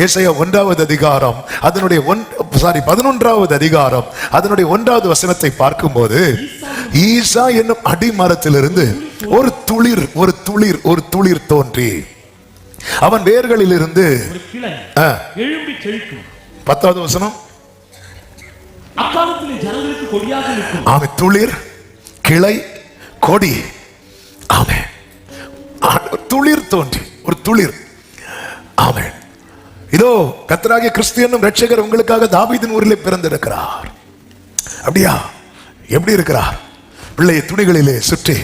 ஏசாயா 1வது அதிகாரம் அதனுடைய 11வது அதிகாரம் அதனுடைய 1வது வசனத்தை பார்க்கும்போது, ஈசா என்னும் அடிமரத்திலிருந்து ஒரு துளிர் தோன்றி அவன் வேர்களில் இருந்து 10வது வசனம், ஆமே, துளிர், கிளை, கொடி, ஆமே, துளிர் தோன்றி ஒரு துளிர், ஆமே. இதோ கர்த்தராகிய கிறிஸ்து என்னும் இரட்சகர் உங்களுக்காக தாவீதின் ஊரிலே பிறந்திருக்கிறார். அப்படியா? எப்படி இருக்கிறார்? பிள்ளையை துணிகளிலே சுற்றி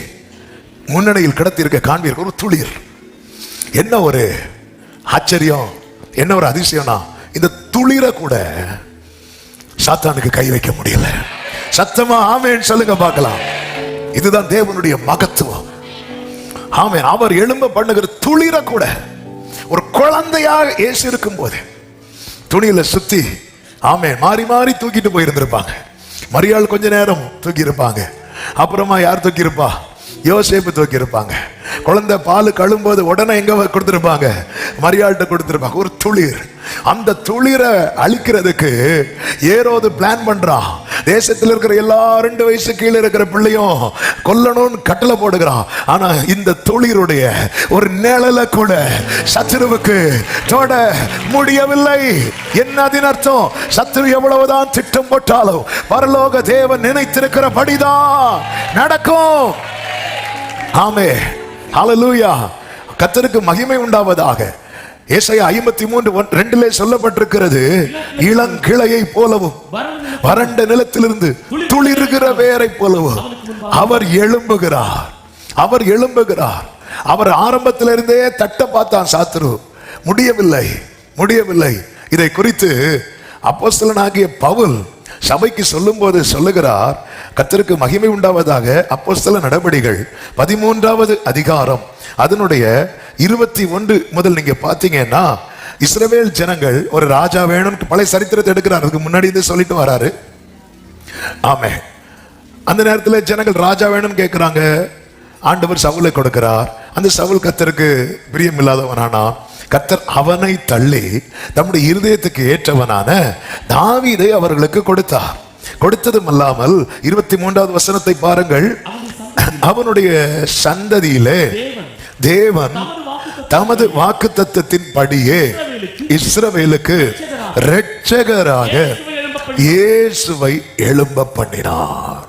முன்னணியில் கிடத்தி இருக்க காண்பீர்கள். ஒரு துளிர். என்ன ஒரு ஆச்சரியம், என்ன ஒரு அதிசயம்னா, இந்த துளிரை கூட சாத்தானுக்கு கை வைக்க முடியல. சத்தமா ஆமென் சொல்லுங்க பார்க்கலாம். இதுதான் தேவனுடைய மகத்துவம். ஆமென். அவர் எழும்ப பண்ணுகிற துளிரை கூட ஒரு குழந்தையாக இயேசு இருக்கும் போது துணியில சுத்தி, ஆமென், மாறி மாறி தூக்கிட்டு போயிருந்திருப்பாங்க. மரியாள் கொஞ்ச நேரம் தூக்கி இருப்பாங்க. அப்புறமா யார் தூக்கி இருப்பா? யோசேப்பு தூக்கி இருப்பாங்க. குழந்தை பால் கழும்போது உடனே எங்க கொடுத்திருப்பாங்க? மரியாள்கிட்ட கொடுத்திருப்பாங்க. ஒரு துளிர். அந்த துளிரை அழிக்கிறதுக்கு ஏரோது பிளான் பண்றான். தேசத்தில் இருக்கிற எல்லா 2 வயசு கீழே இருக்கிற பிள்ளையும் கொல்லணும்னு கட்டளை போடுகிறான். ஆனா இந்த துளிருடைய ஒரு நிழலை கூட சத்துருவுக்கு தொட முடியவில்லை. என்ன அதன் அர்த்தம்? சத்துரு எவ்வளவுதான் திட்டம் போட்டாலும் பரலோக தேவன் நினைத்திருக்கிறபடிதான் நடக்கும். ஆமே, ஹல்லேலூயா. கர்த்தருக்கு மகிமை உண்டாவதாக. ஏசாயா 53:2 சொல்லப்பட்டிருக்கிறது, இளங்கிளையை போலவும் வறண்ட நிலத்திலிருந்து துளிர்கிற வேரை போலவும் அவர் எழும்புகிறார். அவர் எழும்புகிறார். அவர் ஆரம்பத்திலிருந்தே தட்ட பார்த்தான் சாத்துரு, முடியவில்லை. இதை குறித்து அப்போஸ்தலனாகிய பவுல் சபைக்கு சொல்லும் போது சொல்லுகிறார், கர்த்தருக்கு மகிமை உண்டாவதாக. அப்போஸ்தல நடபடிகள் 13வது அதிகாரம் அதனுடைய 21 முதல் நீங்க பாத்தீங்கன்னா, இஸ்ரவேல் ஜனங்கள் ஒரு ராஜா வேணும்னு பழைய சரித்திரத்தை எடுக்கிறார். அதுக்கு முன்னாடி இருந்து சொல்லிட்டு வராரு. ஆமே. அந்த நேரத்தில் ஜனங்கள் ராஜா வேணும்னு கேட்கிறாங்க. ஆண்டவர் சவுலை கொடுக்கிறார். அந்த சவுல் கர்த்தருக்கு பிரியம் இல்லாதவனானா, கர்த்தர் அவனை தள்ளி தம்முடைய இருதயத்துக்கு ஏற்றவனான தாவீதை அவர்களுக்கு கொடுத்தார். கொடுத்ததும் அல்லாமல் 23வது வசனத்தை பாருங்கள். அவனுடைய சந்ததியிலே தேவன் தமது வாக்குத்தத்தத்தின் படியே இஸ்ரவேலுக்கு இரட்சகராக இயேசுவை எழும்ப பண்ணினார்.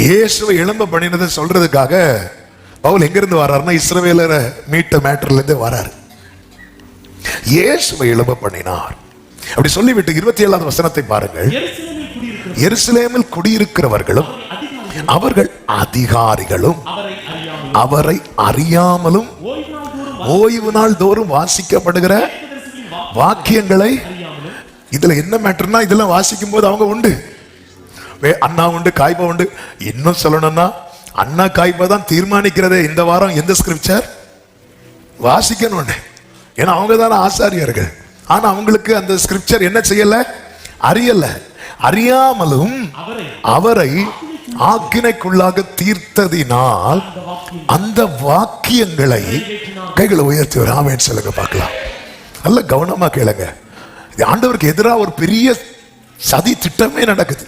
இயேசுவை எழும்ப பண்ணினதை சொல்றதுக்காக பவுல் எங்கிருந்து வர்றாருன்னா, இஸ்ரவேலரை மீட்ட மேட்டர்ல இருந்து வர்றாரு. இயேசுவை எழும்ப பண்ணினார் அப்படி சொல்லிவிட்டு 27வது வசனத்தை பாருங்கள். எருசலேமில் குடியிருக்கிறவர்களும் அவர்கள் அதிகாரிகளும் அவரை அறியாமலும் ஓய்வு நாள் தோறும் வாசிக்கப்படுகிற வாக்கியங்களை, இதுல என்ன மேட்டர்னா, இதெல்லாம் வாசிக்கும் போது அவங்க உண்டு, அண்ணா உண்டு, காய்பா உண்டு. இன்னும் சொல்லணும்னா, அண்ணா காய்பா தான் தீர்மானிக்கிறதே இந்த வாரம் எந்த ஸ்கிரிப்சர் வாசிக்கணும். ஏன்னா அவங்க தானே ஆசாரியர்கள். ஆனா அவங்களுக்கு அந்த ஸ்கிரிப்சர் என்ன செய்யல, அறியல. அறியாமலும் அவரை ஆக்கினைக்குள்ளாக தீர்த்ததினால் அந்த வாக்கியங்களை, கைகளை உயர்த்தி ஆமென் சொல்லுங்க பார்க்கலாம். நல்ல கவனமா கேளுங்க. ஆண்டவருக்கு எதிராக ஒரு பெரிய சதி திட்டமே நடக்குது.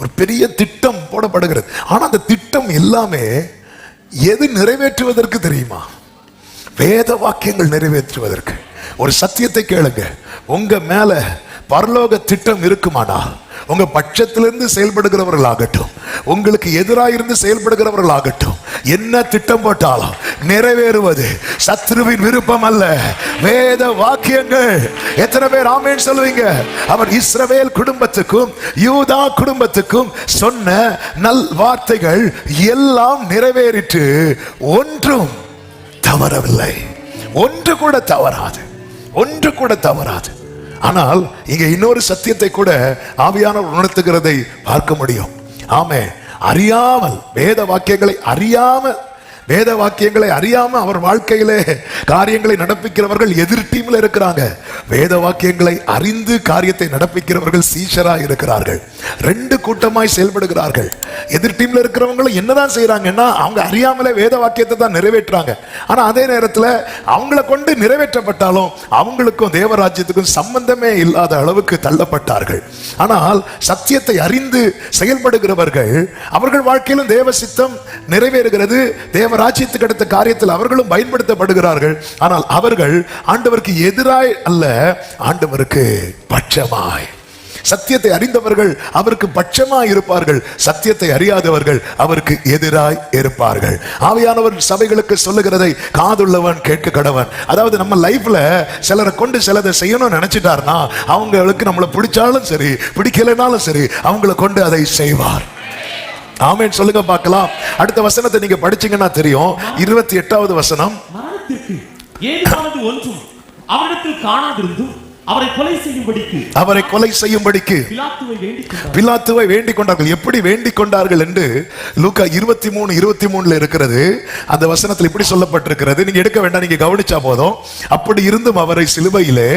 ஒரு பெரிய திட்டம் போடப்படுகிறது. ஆனா அந்த திட்டம் எல்லாமே எது நிறைவேற்றுவதற்கு தெரியுமா? வேத வாக்கியங்கள் நிறைவேற்றுவதற்கு. ஒரு சத்தியத்தை கேளுங்க, உங்க மேல பரலோக திட்டம் இருக்குமானால், உங்க பட்சத்திலிருந்து செயல்படுகிறவர்கள் ஆகட்டும், உங்களுக்கு எதிராக இருந்து செயல்படுகிறவர்கள் ஆகட்டும், என்ன திட்டம் போட்டாலும் நிறைவேறுவது சத்ருவின் விருப்பம் அல்ல, வேத வாக்கியங்கள். எத்தனை பேர் ஆமென் சொல்லுவீங்க? அவர் இஸ்ரவேல் குடும்பத்துக்கும் யூதா குடும்பத்துக்கும் சொன்ன நல் வார்த்தைகள் எல்லாம் நிறைவேறிட்டு ஒன்றும் தவறவில்லை. ஒன்று கூட தவறாது. ஆனால் இங்க இன்னொரு சத்தியத்தை கூட ஆவியானவர் உணர்த்துகிறதை பார்க்க முடியும். ஆமே, அறியாமல், வேத வாக்கியங்களை அறியாமல் வேத வாக்கியங்களை அறியாம அவர் வாழ்க்கையிலே காரியங்களை நடப்பிக்கிறவர்கள் எதிர் டீம்ல இருக்கிறாங்க. வேத வாக்கியங்களை அறிந்து காரியத்தை நடப்பிக்கிறவர்கள் சீஷரா இருக்கிறார்கள். ரெண்டு கூட்டமாய் செயல்படுகிறார்கள். எதிர் டீம்ல இருக்கிறவங்களும் என்னதான் செய்யறாங்கன்னா அவங்க அறியாமலே வேத வாக்கியத்தை தான் நிறைவேற்றாங்க. ஆனா அதே நேரத்தில் அவங்களை கொண்டு நிறைவேற்றப்பட்டாலும் அவங்களுக்கும் தேவராஜ்யத்துக்கும் சம்பந்தமே இல்லாத அளவுக்கு தள்ளப்பட்டார்கள். ஆனால் சத்தியத்தை அறிந்து செயல்படுகிறவர்கள் அவர்கள் வாழ்க்கையிலும் தேவ சித்தம் நிறைவேறுகிறது. தேவ ராஜ்யத்துக்கு அடுத்த காரியத்தில் அவர்களும் பயன்படுத்தப்படுகிறார்கள். ஆனால் அவர்கள் ஆண்டவருக்கு எதிராய் அல்ல, ஆண்டவருக்கு பட்சமாய். சத்தியத்தை அறிந்தவர்கள் அவருக்கு பட்சமாய் இருப்பார்கள், சத்தியத்தை அறியாதவர்கள் அவருக்கு எதிராய் இருப்பார்கள். ஆவியானவர் சபைகளுக்கு சொல்லுகிறதை காதுள்ளவன் கேட்க கடவன். அதாவது நம்ம லைஃப்ல சிலரை கொண்டு சிலதை செய்யணும்னு நினைச்சிட்டார்னா அவங்களுக்கு நம்மளை பிடிச்சாலும் சரி பிடிக்கலைனாலும் சரி அவங்களை கொண்டு அதை செய்வார். ஆமென் சொல்லுங்க பார்க்கலாம். அடுத்த வசனத்தை நீங்க படிச்சீங்கன்னா தெரியும். 28வது வசனம். மரணத்திற்கு ஏதுவானது ஒன்றும் அவரிடத்தில் காணாதிருந்தும் அவரை கொலை செய்யும்படிக்கு பிலாத்துவை வேண்டிக் கொண்டார்கள். எப்படி வேண்டிக் கொண்டார்கள் என்று லூக்கா 23:23 இருக்கிறது. அந்த வசனத்தில் இப்படி சொல்லப்பட்டிருக்கிறது. நீங்க எடுக்க வேண்டாம், நீங்க கவனிச்சா போதும். அப்படி இருந்தும் அவரை சிலுவையிலே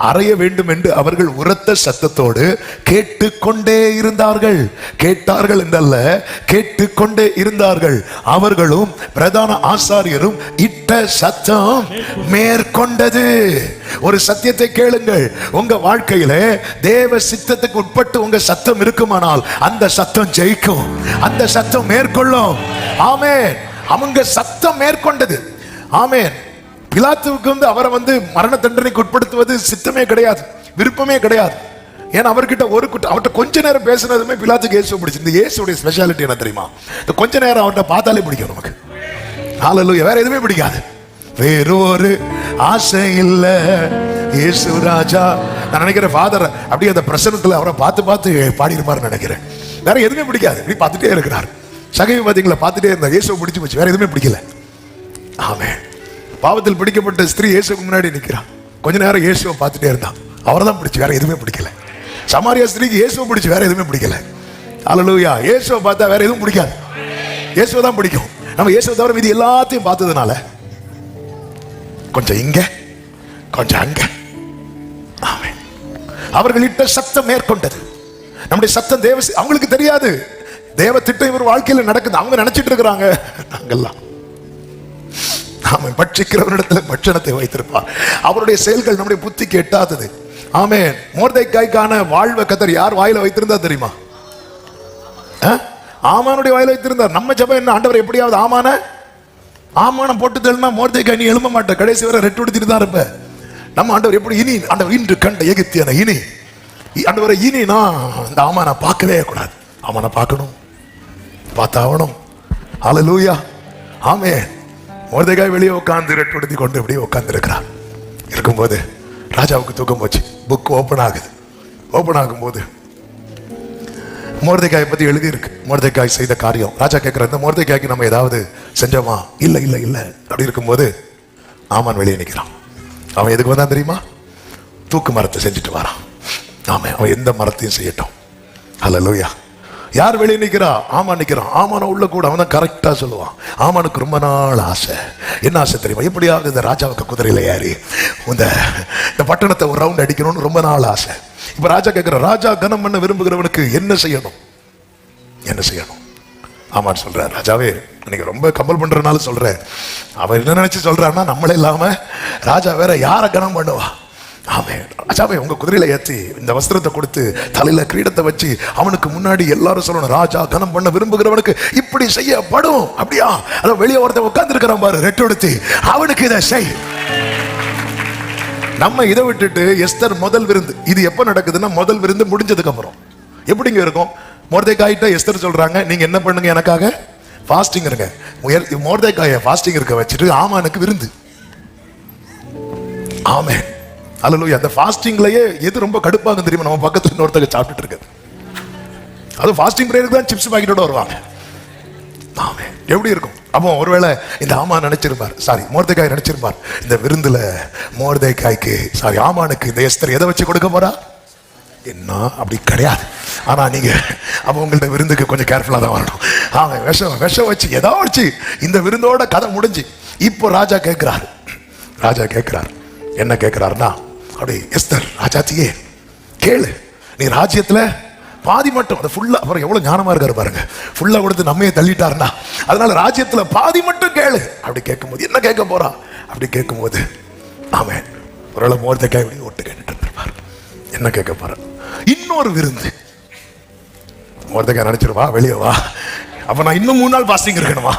அறைய வேண்டும் என்று அவர்கள் உரத்த சத்தத்தோடு கேட்டுக்கொண்டே இருந்தார்கள். கேட்டார்கள் என்றல்ல, கேட்டுக்கொண்டே இருந்தார்கள். அவர்களும் பிரதான ஆசாரியரும் இட்ட சத்தம் மேற்கொண்டது. ஒரு சத்தியத்தை கேளுங்கள். உங்க வாழ்க்கையில தேவ சித்தத்துக்கு உட்பட்டு உங்க சத்தம் இருக்குமானால் அந்த சத்தம் ஜெயிக்கும், அந்த சத்தம் மேற்கொள்ளும். ஆமென். அவங்க சத்தம் மேற்கொண்டது. ஆமென். பிலாத்துவுக்கு அவரை மரண தண்டனைக்கு உட்படுத்துவது சித்தமே கிடையாது, விருப்பமே கிடையாது. ஏன்னா அவர்கிட்ட அவர்கிட்ட கொஞ்ச நேரம் பேசுனதுமே பிலாத்துக்கு இயேசு பிடிச்சு. இந்த இயேசுடைய ஸ்பெஷாலிட்டி என்ன தெரியுமா? கொஞ்ச நேரம் அவர்கிட்ட பார்த்தாலே பிடிக்கும் நமக்கு. ஹல்லேலூயா. வேற எதுவுமே பிடிக்காது. வேறொரு ஆசை இல்ல இயேசு ராஜா. நான் நினைக்கிறேன் ஃபாதர் அப்படியே அந்த பிரசன்னத்தில் அவரை பார்த்து பார்த்து பாடியிருப்பாருன்னு நினைக்கிறேன். வேற எதுவுமே பிடிக்காது, இப்படி பார்த்துட்டே இருக்கிறார். சகவிவாதிகளை பார்த்துட்டே இருந்தார். இயேசுவை பிடிச்சு போச்சு, வேற எதுவுமே பிடிக்கல. ஆமென். பாவத்தில் பிடிக்கப்பட்ட ஸ்திரீ இயேசுக்கு முன்னாடி நிற்கிறான். கொஞ்ச நேரம் இயேசுவை பார்த்துட்டே இருந்தான். அவரை தான் பிடிச்சு, வேற எதுவுமே பிடிக்கல. சமாரியா ஸ்திரீக்கு இயேசுவை பிடிச்சு, வேற எதுவுமே பிடிக்கல. ஹல்லேலூயா. இயேசுவை பார்த்தா வேற எதுவும் பிடிக்காது, இயேசுவை தான் பிடிக்கும். நம்ம இயேசுவை தவிர மீதி எல்லாத்தையும் பார்த்ததுனால கொஞ்சம் இங்க கொஞ்சம் அங்க. ஆமென். அவர்கள் இட்ட சத்தம் மேற்கொண்டது. நம்முடைய சத்தம் தேவ, அவங்களுக்கு தெரியாது தேவ திட்டம் இவர் வாழ்க்கையில் நடக்குது. அவங்க நினைச்சிட்டு இருக்கிறாங்க நாங்கெல்லாம். ஆமென். பட்சிக்கிறவரிடத்தில் பட்சணத்தை வைத்திருப்பார். அவருடைய செயல்கள் நம்முடைய புத்திக்கு எட்டாதது. ஆமென். மொர்தெக்காய்க்கான வாழ்வை கர்த்தர் யார் வாயில வைத்திருந்தா தெரியுமா? ஆமானுடைய வாயில வைத்திருந்தார். நம்ம ஜெபம் என்ன? ஆண்டவர் எப்படியாவது ஆமானம் போட்டு தள்ளினா மொர்தெக்காய் நீ எழும்ப மாட்ட, கடைசி வரை ரெட்டு எடுத்துட்டு தான் இருப்ப. நம்ம ஆண்டவர் எப்படி இனி ஆண்டவர் இன்று கண்ட எகிப்தியனை இனி ஆண்டவரை இனி நான் இந்த ஆமானை பார்க்கவே கூடாது, ஆமானை பார்க்கணும், பார்த்தாகணும். ஹல்லேலூயா. ஆமென். மொர்தெக்காய் வெளியே உட்கார்ந்து ரெட்டு எடுத்து கொண்டு இப்படியே உட்கார்ந்து இருக்கிறார். இருக்கும்போது ராஜாவுக்கு தூக்கம் போச்சு. புக் ஓபன் ஆகுது. ஓபன் ஆகும்போது மொர்தெக்காயை பத்தி எழுதி இருக்கு. மொர்தெக்காய் செய்த காரியம். ராஜா கேட்கிற, இந்த மொர்தெக்காய்க்கு நம்ம ஏதாவது செஞ்சோமா? இல்ல இல்ல இல்ல. அப்படி இருக்கும்போது ஆமான் வெளியே நிற்கிறான். அவன் எதுக்கு வந்தான் தெரியுமா? தூக்கு மரத்தை செஞ்சுட்டு வரான். ஆமாம், அவன் எந்த மரத்தையும் செய்யட்டும். ஹல்லேலூயா. யார் வெளியே நிற்கிறா? ஆமான் நிற்கிறான். ஆமான உள்ள கூட அவன் தான் கரெக்டா சொல்லுவான். ஆமானுக்கு ரொம்ப நாள் ஆசை. என்ன ஆசை தெரியுமா? எப்படியாவது இந்த ராஜாவுக்கு குதிரையில ஏறி இந்த பட்டணத்தை ஒரு ரவுண்ட் அடிக்கணும்னு ரொம்ப நாள் ஆசை. இப்ப ராஜா கேட்கிற, ராஜா கனம் பண்ண விரும்புகிறவனுக்கு என்ன செய்யணும்? என்ன செய்யணும்? ஆமான்னு சொல்ற. ராஜாவே, நீங்க ரொம்ப கம்பல் பண்றதுனால சொல்றேன். அவன் என்ன நினைச்சு சொல்றான்னா, நம்மளே இல்லாம ராஜா வேற யார கனம் பண்ணுவா? ஆமே. ராஜாவே, உங்க குதிரையில ஏற்றி இந்த வஸ்திரத்தை கொடுத்து தலையில கிரீடத்தை வச்சு அவனுக்கு முன்னாடி எல்லாரும் சொல்லணும், ராஜா கனம் பண்ண விரும்புகிறவனுக்கு இப்படி செய்யப்படும். அப்படியா? அதான் வெளியே ஒருத்தன் உட்கார்ந்து இருக்கிறான் பாரு, ரெட்டு எடுத்து, அவனுக்கு இதை செய். நம்ம இதை விட்டுட்டு எஸ்தர் முதல் விருந்து, இது எப்ப நடக்குதுன்னா முதல் விருந்து முடிஞ்சதுக்கு அப்புறம். எப்படிங்க இருக்கும்? மொர்தெக்காயிட்ட எஸ்தர் சொல்றாங்க, நீங்க என்ன பண்ணுங்க, எனக்காக ஃபாஸ்டிங் இருங்க. மொர்தெக்காயை ஃபாஸ்டிங் இருக்க வச்சுட்டு ஆமானுக்கு விருந்து. ஆமென். அல்லேலூயா. அந்த ஃபாஸ்டிங்லயே எது ரொம்ப கடுப்பாகும் தெரியுமா? நம்ம பக்கத்துல இன்னொருத்தங்க சாப்பிட்டுட்டு இருக்கு. அது ஃபாஸ்டிங் பிரேயருக்கு தான் சிப்ஸ் பாக்கெட்டோட வருவாங்க. ஆமென். எப்படி இருக்கும்? அப்போ ஒருவேளை இந்த ஆமான் நினைச்சிருப்பார், சாரி மொர்தெக்காய் நினைச்சிருப்பார், இந்த விருந்துல மொர்தெக்காய்க்கு ஆமானுக்கு இந்த எஸ்தர் எதை வச்சு கொடுக்க போறா? என்ன அப்படி கிடையாது. ஆனா நீங்க அப்ப உங்கள்ட்ட விருந்துக்கு கொஞ்சம் கேர்ஃபுல்லா தான் வரணும். அவங்க விஷம் வச்சு ஏதோ வச்சு இந்த விருந்தோட கதை முடிஞ்சு. இப்போ ராஜா கேட்கிறார் என்ன கேட்கிறாருன்னா, அப்படி எஸ்தர் ராஜாத்தியே கேளு, நீ ராஜ்யத்துல பாதி மட்டும், அதை ஃபுல்லா, அப்புறம் எவ்வளவு ஞானமா இருக்காரு பாருங்க, ஃபுல்லா கொடுத்து நம்மையே தள்ளிட்டாருன்னா அதனால ராஜ்யத்துல பாதி மட்டும் கேளு. அப்படி கேட்கும்போது என்ன கேட்க போறா, அப்படி கேட்கும்போது ஆமென் ஒருவேளை மோர்தெக்காய் இப்படி ஒட்டு கேட்டுட்டு இருப்பார். என்ன கேட்க போற, இன்னொரு விருந்து. மோர்தெக்காய் நினைச்சிருவா வெளியே வா, அப்ப நான் இன்னும் 3 நாள் பாஸ்டிங் இருக்கணுமா,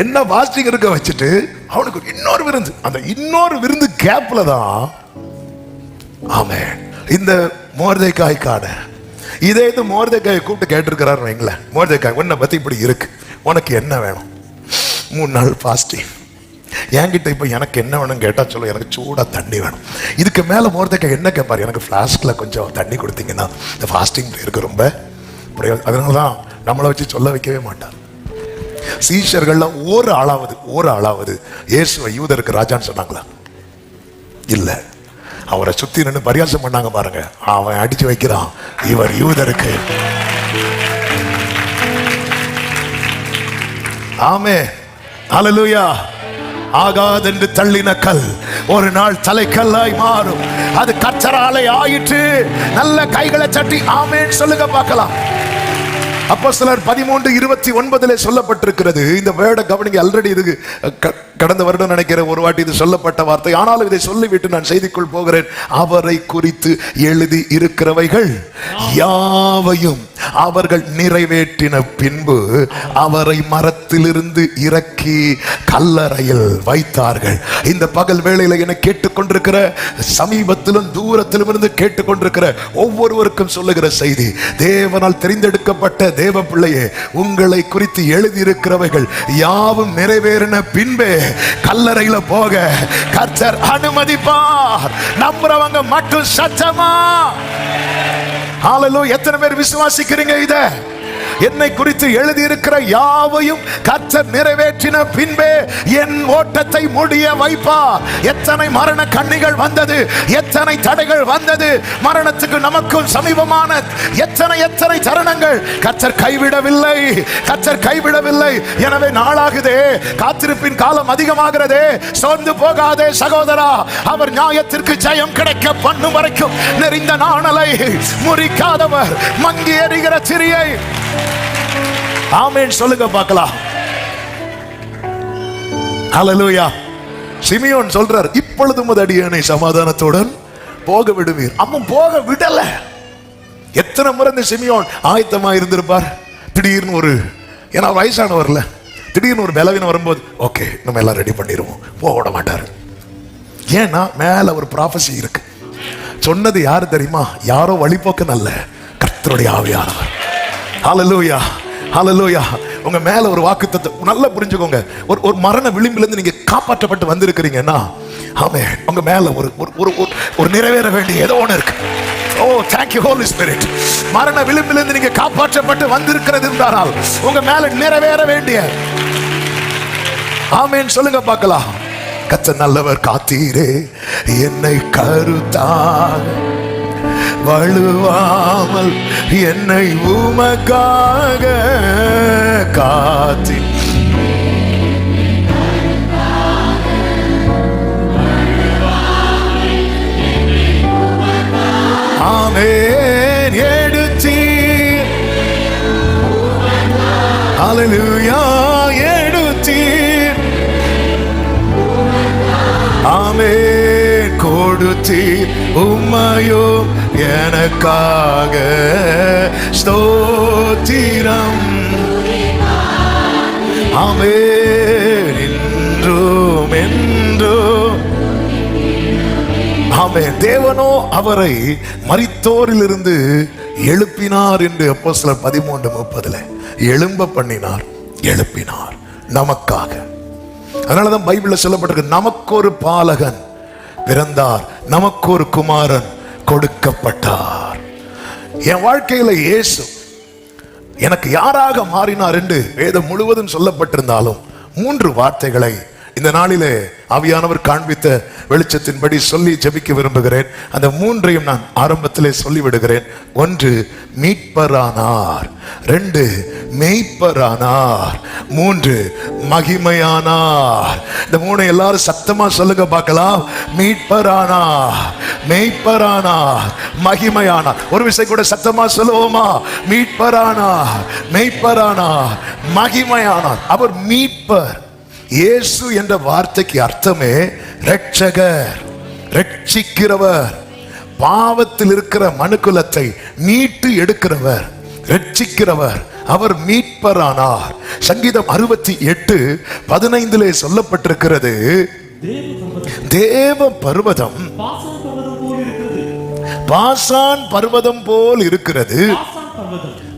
என்ன பாஸ்டிங் இருக்க வச்சுட்டு அவனுக்கு இன்னொரு விருந்து. அந்த இன்னொரு விருந்து கேப்ல தான் ஆமென் இந்த மோர்தெக்காய்க்கான இதே இது மோர்தெக்காயை கூப்பிட்டு கேட்டிருக்கிறாரு வைங்களேன், மோர்தெக்காய் உன்னை பத்தி இப்படி இருக்கு, உனக்கு என்ன வேணும்? 3 நாள் பாஸ்டிங். என்கிட்ட இப்ப எனக்கு என்ன வேணும் கேட்டா சொல்ல, எனக்கு சூடா தண்ணி வேணும். இதுக்கு மேல மோர்தெக்காய் என்ன கேட்பாரு, எனக்கு ஃபிளாஸ்க்ல கொஞ்சம் தண்ணி கொடுத்தீங்கன்னா இந்த ஃபாஸ்டிங் இருக்கு ரொம்ப பிரயோஜனம். அதனாலதான் நம்மளை வச்சு சொல்ல வைக்கவே மாட்டார். சீஷர்கள்ல ஒரு ஆளாவது இயேசுவை யூதருக்கு ராஜான்னு சொன்னாங்களா? இல்ல. அவரை சுத்தி நின்று பரியாசம் பண்ணாங்க பாருங்க, அவன் அடிச்சு வைக்கிறான், இவர் யூதருக்கு. ஆமே ஹல்லேலூயா. ஆகாதென்று தள்ளின கல் ஒரு நாள் தலைக்கல்லாய் மாறும், அது கர்த்தராலே ஆயிற்று. நல்ல கைகளை தட்டி ஆமென் சொல்லுங்க பார்க்கலாம். அப்போஸ்தலர் 13:29 சொல்லப்பட்டிருக்கிறது. இந்த வேர்டை கவனிங்க. ஆல்ரெடி இது கடந்த வருடம் நினைக்கிற ஒரு வாட்டி இது சொல்லப்பட்ட வார்த்தை. ஆனாலும் இதை சொல்லிவிட்டு நான் செய்திக்குள் போகிறேன். அவரை குறித்து எழுதி இருக்கிறவைகள் யாவையும் அவர்கள் நிறைவேற்றின பின்பு அவரை மரத்திலிருந்து இறக்கி கல்லறையில் வைத்தார்கள். இந்த பகல் வேளையில என கேட்டுக்கொண்டிருக்கிற, சமீபத்திலும் தூரத்திலும் இருந்து கேட்டுக்கொண்டிருக்கிற ஒவ்வொருவருக்கும் சொல்லுகிற செய்தி, தேவனால் தெரிந்தெடுக்கப்பட்ட தேவ பிள்ளையே, உங்களை குறித்து எழுதியிருக்கிறவைகள் யாவும் நிறைவேறின பின்பே கல்லறையில போக கர்த்தர் அனுமதிப்பார். நம்புறவங்க மட்டும் சத்தமா ஹல்லேலூயா. எத்தனை பேர் விசுவாசிக்கிறீங்க இத? என்னை குறித்து எழுதி இருக்கிற யாவையும் கர்த்தர் நிறைவேற்றின பின்பே என் ஓட்டத்தை முடிய வைப்பார். எத்தனை மரண கண்ணிகள் வந்தது, எத்தனை தடைகள் வந்தது, மரணத்துக்கு நமக்கும் சமீபமான எத்தனை தருணங்கள். கர்த்தர் கைவிடவில்லை, கர்த்தர் கைவிடவில்லை. எனவே நாளாகுதே, காத்திருப்பின் காலம் அதிகமாகிறதே, சோர்ந்து போகாதே சகோதரா. அவர் நியாயத்திற்கு ஜெயம் கிடைக்க பண்ணும் வரைக்கும் நெறிந்த நாணலை முறிக்காதவர், மங்கி எறிகிற சிறியை ஆமென் சொல்லுங்க பார்க்கலாம். ஹல்லேலூயா. சிமியோன் சொல்றார், இப்பொழுது அடியேனை சமாதானத்துடன் போக விடுவீர். அவன் போக விடல. எத்தனை முறை இந்த சிமியோன் ஆயத்தமா இருந்திருப்பார். திடீர்னு ஒரு, ஏன்னா வயசானவர்ல, திடீர்னு ஒரு பலவீனம் வரும்போது ஓகே நம்ம எல்லாம் ரெடி பண்ணிடுவோம், போக விட மாட்டாரு. ஏன்னா மேல ஒரு ப்ராஃபஸி இருக்கு. சொன்னது யாரு தெரியுமா? யாரோ வழிபோக்கு அல்ல, கர்த்தருடைய ஆவியானவர். ஹல்லேலூயா ஹல்லேலூயா. உங்க மேல ஒரு வாக்குத்தத்தம் நல்லா புரிஞ்சுக்கோங்க. ஒரு மரண விளிம்பிலிருந்து நீங்க காப்பாற்றப்பட்டு வந்திருக்கிறீங்கன்னா ஆமென், உங்க மேல ஒரு ஒரு நிறைவேற வேண்டிய ஏதோ ஒன்று இருக்கு. Oh thank you Holy Spirit. மரண விளிம்பிலிருந்து நீங்க காப்பாற்றப்பட்டு வந்திருக்கிறது என்றால் உங்க மேல நிறைவேற வேண்டிய ஆமென் சொல்லுங்க பார்க்கலாம். கர்த்தர் நல்லவர், காத்தீரே என்னை கருத்தாக வழுவாமல் என்னை உமக்காக காத்தி. ஆமென் எடுத்தீர். ஹல்லேலூயா எடுத்தீர். ஆமென் கொடுத்தீர் உம்மையும் எனக்காக ஸ்தோத்திரம். ஆமென் இன்றும் என்றும். ஆமென். தேவனோ அவரை மரித்தோரிலிருந்து எழுப்பினார் என்று அப்போஸ்தலர் 13:30 எழும்ப பண்ணினார், எழுப்பினார் நமக்காக. அதனாலதான் பைபிள்ல சொல்லப்பட்டிருக்கு, நமக்கு ஒரு பாலகன் பிறந்தார், நமக்கு ஒரு குமாரன் கொடுக்கப்பட்டார். என் வாழ்க்கையில இயேசு எனக்கு யாராக மாறினார் என்று வேதம் முழுவதும் சொல்லப்பட்டிருந்தாலும் 3 வார்த்தைகளை இந்த நாளிலே ஆவியானவர் காண்பித்த வெளிச்சத்தின்படி சொல்லி ஜெபிக்க விரும்புகிறேன். அந்த மூன்றையும் நான் ஆரம்பத்திலே சொல்லிவிடுகிறேன். 1, மீட்பரானார். 2, மேய்ப்பரானார். 3, மகிமையானார். இந்த 3 எல்லாரும் சத்தமா சொல்லுங்க பார்க்கலாம். மீட்பரானார், மேய்ப்பரானார், மகிமையானார். ஒரு விஷயம் கூட சத்தமா சொல்லுவோமா? மீட்பரானார், மேய்ப்பரானார், மகிமையானார். அவர் மீட்பர். இயேசு என்ற வார்த்தைக்கு அர்த்தமே இரட்சகர், ரட்சிக்கிறவர், பாவத்தில் இருக்கிற மனுக்குலத்தை மீட்டு எடுக்கிறவர், ரட்சிக்கிறவர். அவர் மீட்பரானார். சங்கீதம் 68:15 சொல்லப்பட்டிருக்கிறது, தேவ பர்வதம் பாசான் பர்வதம் போல் இருக்கிறது.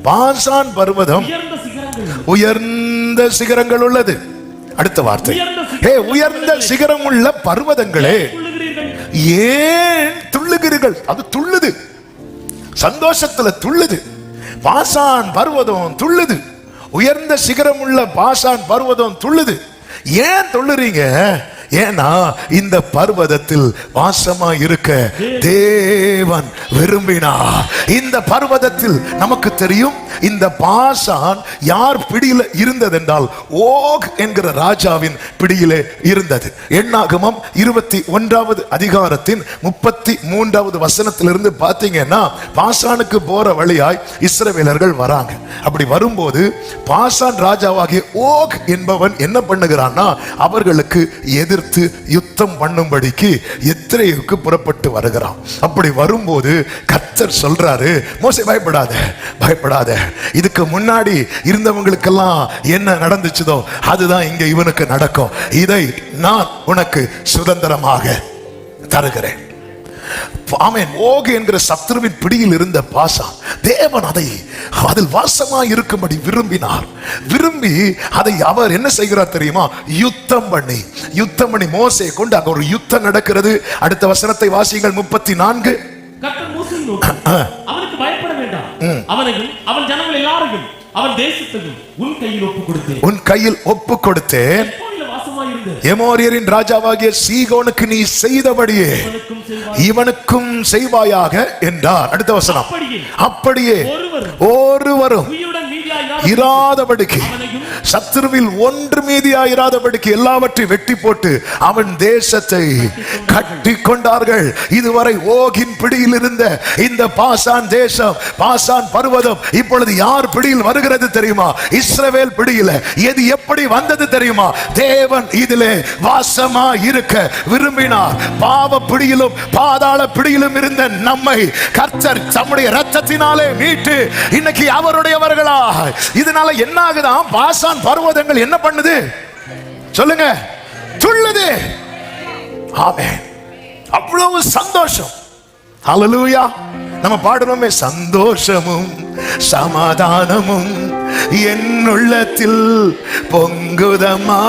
பாசான் பர்வதம் உயர்ந்த சிகரங்கள் உள்ளது. அடுத்த வார்த்தை, உயர்ந்த சிகரம் உள்ள பர்வதங்களே ஏன் துள்ளுகிறீர்கள்? அது துள்ளுது, சந்தோஷத்துல துள்ளுது. பாசான் பர்வதம் துள்ளுது. உயர்ந்த சிகரம் உள்ள பாசான் பர்வதம் துள்ளுது. ஏன் துள்ளுறீங்க? ஏன்னா இந்த பர்வதத்தில் வாசமா இருக்க தேவன் விரும்பினார். இந்த பர்வதத்தில் நமக்கு தெரியும், இந்த பாசான் யார் பிடியில இருந்தது என்றால் ஓக் என்கிற ராஜாவின் பிடியிலே இருந்தது. எண்ணாகமம் 21வது அதிகாரத்தின் 33வது வசனத்திலிருந்து பார்த்தீங்கன்னா, பாசானுக்கு போற வழியாய் இஸ்ரவேலர்கள் வராங்க. அப்படி வரும்போது பாசான் ராஜாவாகிய ஓக் என்பவன் என்ன பண்ணுகிறான்னா, அவர்களுக்கு எதிர்த்து யுத்தம் பண்ணும்படிக்கு எத்திரேயுக்கு புறப்பட்டு வருகிறான். அப்படி வரும்போது கர்த்தர் சொல்றாரு, மோசே பயப்படாத, பயப்படாத. இதுக்கு முன்னாடி இருந்தவங்களுக்கெல்லாம் என்ன நடந்துச்சதோ அதுதான் இங்க இவனுக்கு நடக்கும். இதை நான் உனக்கு சுதந்திரமாக தருகிறேன். ஆமென். ஓகு என்கிற சத்ருவின் பிடியில் இருந்த பாசான், தேவன் அதை அதில் வாசமாய் இருக்கும்படி விரும்பினார். விரும்பி அதை அவர் என்ன செய்கிறார் தெரியுமா? யுத்தம் பண்ணி மோசே கொண்டு அங்க ஒரு யுத்தம் நடக்கிறது. அடுத்த வசனத்தை வாசியுங்கள். 34. கர்த்தர் மோசேயை நோக்கி, அவனுக்கு பயப்பட வேண்டாம், அவனையும் அவன் ஜனங்கள் எல்லாரையும் அவன் தேசத்தையும் உன் கையில் ஒப்பு கொடுத்தேன். எமோரியரின் ராஜாவாகிய சீகோனுக்கு நீ செய்தபடியே இவனுக்கும் செய்வாயாக என்றார். அடுத்த வசனம், அப்படியே ஒருவரும் இராதபடிக்கு, சத்துருவில் ஒன்று மீதியாயிராதபடிக்கு எல்லாவற்றையும் வெட்டி போட்டு அவன் தேசத்தை கட்டி கொண்டார்கள். இதுவரை ஓகின் பிடியில் இருந்த இந்த பாசான் தேசம், பாசான் பர்வதம் இப்பொழுது யார் பிடியில் வருகிறது தெரியுமா? இஸ்ரவேல் பிடியில். இது எப்படி வந்தது தெரியுமா? தேவன் இதிலே வாசமா இருக்க விரும்பினார். பாவ பிடியிலும் பாதாள பிடியிலும் இருந்த நம்மை கர்த்தர் தம்முடைய இரத்தத்தினாலே மீட்டு இன்னைக்கு அவருடையவர்களா. இதனால என்ன ஆகுதான்? பாசான் பர்வதங்கள் என்ன பண்ணுது சொல்லுங்க? துள்ளுது. ஆமென். அவ்வளவு சந்தோஷம். ஹல்லேலூயா. நம்ம பாடுறோமே, சந்தோஷமும் சமாதானமும் என் உள்ளத்தில் பொங்குதம்மா,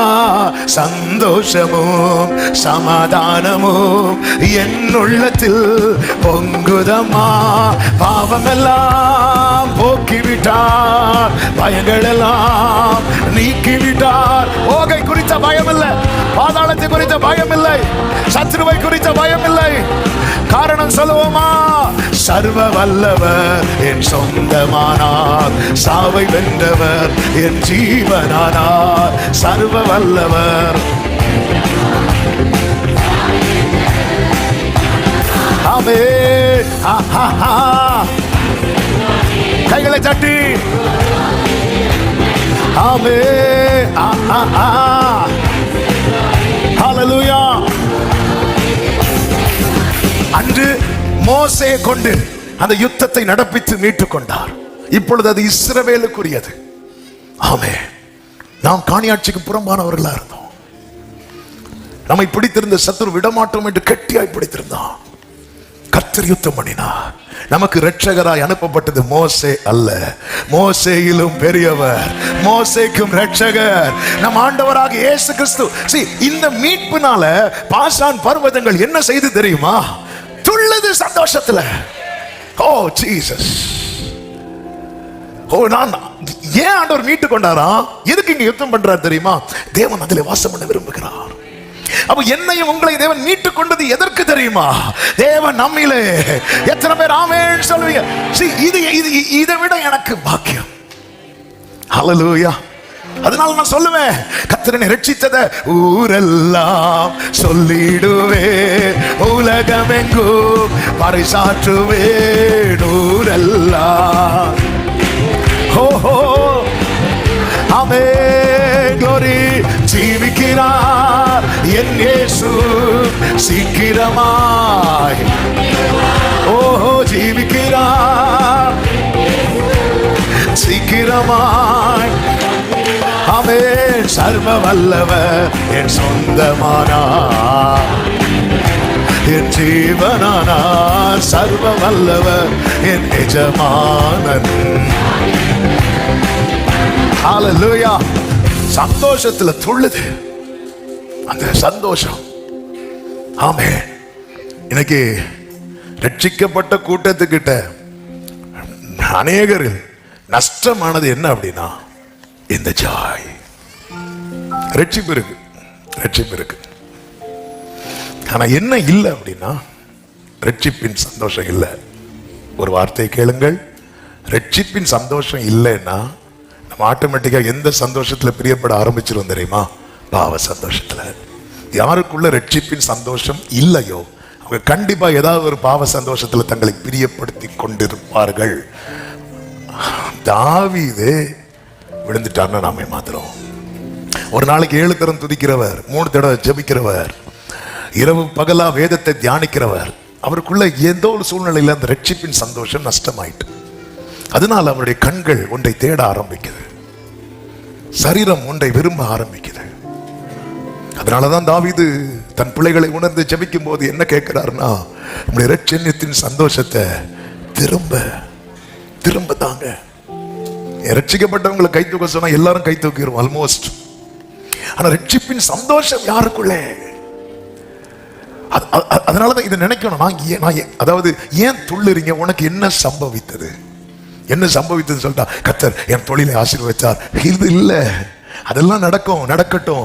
சந்தோஷமும் சமாதானமும் என் உள்ளத்தில் பொங்குதம்மா. பாவமெல்லாம் போக்கிவிட்டார், பயங்கள் எல்லாம் நீக்கிவிட்டார். ஓகை குறித்த பயம் இல்லை, பாதாளத்தை குறித்த பயம் இல்லை, சத்ருவை குறித்த பயம் இல்லை. காரணம் சொல்லுவோமா? சர்வ வல்லவர் என் சொந்தமானார், சாவை வென்றவர் என் ஜீவனானார். சர்வ வல்லவர். ஆமென். கைகளை தட்டி ஆமென். ஹல்லேலூயா. அன்று மோசேயை கொண்டு அந்த யுத்தத்தை நடப்பித்து மீட்டுக் கொண்டார். இப்பொழுது அது இஸ்ரவேலுக்குரியது. ஆமென். நாம் காணியாட்சிக்கு புறம்பானவர்களா இருந்தோம். நம்மை பிடித்திருந்த சத்துரு விடமாட்டோம் என்று கெட்டியாய் பிடித்திருந்தான். கர்த்தர் யுத்தம் பண்ணினார். நமக்கு இரட்சகராய் அனுப்பப்பட்டது மோசே அல்ல, மோசேயிலும் பெரியவர், மோசேக்கும் இரட்சகர் நம் ஆண்டவராக இயேசு கிறிஸ்து. இந்த மீட்பினால பாசான் பர்வதங்கள் என்ன செய்து தெரியுமா? துள்ளது சந்தோஷத்துல. ஓ ஜீசஸ். ஓ, நான் ஏன் ஆண்டவர் மீட்டு கொண்டாரா? எதுக்கு இங்க யுத்தம் பண்றார் தெரியுமா? தேவன் அதிலே வாசம் பண்ண விரும்புகிறார். அப்ப என்னையும் உங்களை தேவன் மீட்டு கொண்டது எதற்கு தெரியுமா? தேவன் நம்மிலே எத்தனை பேர் ஆமென் சொல்லுவீங்க? இதை விட எனக்கு பாக்கியம். ஹல்லேலூயா. அதனால நான் சொல்லுவேன், கர்த்தரை ரட்சித்தத ஊரெல்லாம் சொல்லிடுவே, உலகமெங்கும் பறைசாற்றுவே, ஊரெல்லாம். ஓஹோ ஆமென், glory. ஜீவிக்கிறார் என் இயேசு சீக்கிரமாய். ஓஹோ ஜீவிக்கிறார் சீக்கிரமாய். ஆமென், சர்வ வல்லவர் என் சொந்தமானா, என் ஜீவனானா, சர்வ வல்லவர் என் எஜமானன். ஹல்லேலூயா. சந்தோஷத்துல துள்ளுது அந்த சந்தோஷம். ஆமென். இன்னைக்கு ரட்சிக்கப்பட்ட கூட்டத்துக்கிட்ட அநேகரில் நஷ்டமானது என்ன அப்படின்னா, இந்த ஜாய். ரட்சிப்பு இருக்கு, ஆனா என்ன இல்லை அப்படின்னா, ரட்சிப்பின் சந்தோஷம் இல்லை. ஒரு வார்த்தை கேளுங்கள், ரட்சிப்பின் சந்தோஷம் இல்லைன்னா நம்ம ஆட்டோமேட்டிக்கா எந்த சந்தோஷத்துல பிரியப்பட ஆரம்பிச்சிருவோம் தெரியுமா? பாவ சந்தோஷத்துல. யாருக்குள்ள ரட்சிப்பின் சந்தோஷம் இல்லையோ அவங்க கண்டிப்பா ஏதாவது ஒரு பாவ சந்தோஷத்துல தங்களை பிரியப்படுத்தி கொண்டிருப்பார்கள். தாவீது விழுந்துட்டார்னா நாம மாத்திரம். ஒரு நாளைக்கு 7 தரம் துதிக்கிறவர், 3 தடவை ஜெபிக்கிறவர், இரவு பகலா வேதத்தை தியானிக்கிறவர், அவருக்குள்ள ஏதோ ஒரு சூழ்நிலையில அந்த ரட்சிப்பின் சந்தோஷம் நஷ்டமாயிட்டு. அதனால அவருடைய கண்கள் ஒன்றை தேட ஆரம்பிக்குது, சரீரம் ஒன்றை விரும்ப ஆரம்பிக்குது. அதனாலதான் தாவீது தன் பிள்ளைகளை உணர்ந்து ஜெபிக்கும் போது என்ன கேட்கிறாருன்னா, நம்முடைய ரட்சண்யத்தின் சந்தோஷத்தை திரும்ப திரும்ப தாங்க. ரட்சிக்கப்பட்டவங்களை கை தூக்க சொன்னா எல்லாரும் கை தூக்கிடுவோம் ஆல்மோஸ்ட். ஆனா ரட்சிப்பின் சந்தோஷம் யாருக்குள்ளே? அதனாலதான் இதை நினைக்கணும். நான் அதாவது ஏன் துள்ளுறீங்க? உனக்கு என்ன சம்பவித்தது? என்ன சம்பவித்தது சொல்லிட்டா, கர்த்தர் என் தொழிலை ஆசீர்வதித்தார். இது இல்ல, அதெல்லாம் நடக்கட்டும்.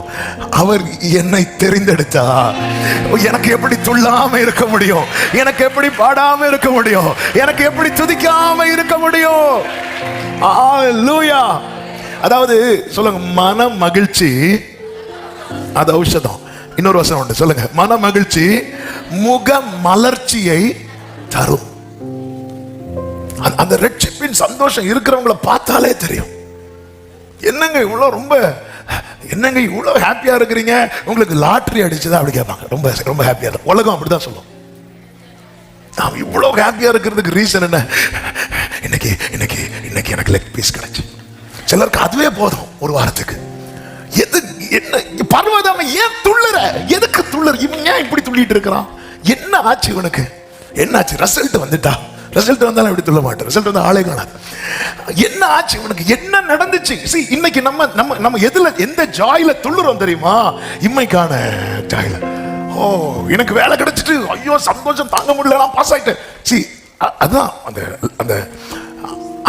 அவர் என்னை தெரிந்தெடுத்தா எனக்கு எப்படி துள்ளாம இருக்க முடியும்? எனக்கு எப்படி பாடாம இருக்க முடியும்? எனக்கு எப்படி துதிக்காம இருக்க முடியும்? அல்லேலூயா. அதாவது சொல்லுங்க, மன மகிழ்ச்சி அது ஔஷதம். இன்னொரு வசனம் உண்டு, சொல்லுங்க, மன மகிழ்ச்சி முக மலர்ச்சியை தரும். அந்த ரட்சிப்பின் சந்தோஷம் இருக்கிறவங்களை பார்த்தாலே தெரியும். என்னங்க இவ்வளவு ஹாப்பியா இருக்கிறீங்க, உங்களுக்கு லாட்டரி அடிச்சதா அப்படி கேட்பாங்க. ரொம்ப ரொம்ப ஹாப்பியா இருக்கும். உலகம் அப்படிதான் சொல்லும். நாம் இவ்வளவு ஹாப்பியா இருக்கிறதுக்கு ரீசன் என்ன? இன்னைக்கு எனக்கு லெக் பீஸ் கிடைச்சு. சிலருக்கு அதுவே போதும் ஒரு வாரத்துக்கு. என்ன பர்வதம், ஏன் துள்ளுற? எதுக்கு துள்ளுற? இவன் ஏன் இப்படி துள்ளிட்டு இருக்கிறான்? என்ன ஆச்சு இவனுக்கு? என்னாச்சு? ரிசல்ட் வந்துட்டா? ரிசல்ட் வந்தாலும் எப்படி துள்ள மாட்டேன். ரிசல்ட் வந்து ஆளே காணாது. என்ன ஆச்சு இவனுக்கு? என்ன நடந்துச்சு? இன்னைக்கு நம்ம எதுல, எந்த ஜாயில துள்ளுறோம் தெரியுமா? இம்மைக்கான ஜாயில. ஓ, எனக்கு வேலை கிடைச்சிட்டு, ஐயோ சந்தோஷம் தாங்க முடியல, நான் பாஸ் ஆயிட்டேன். அதான்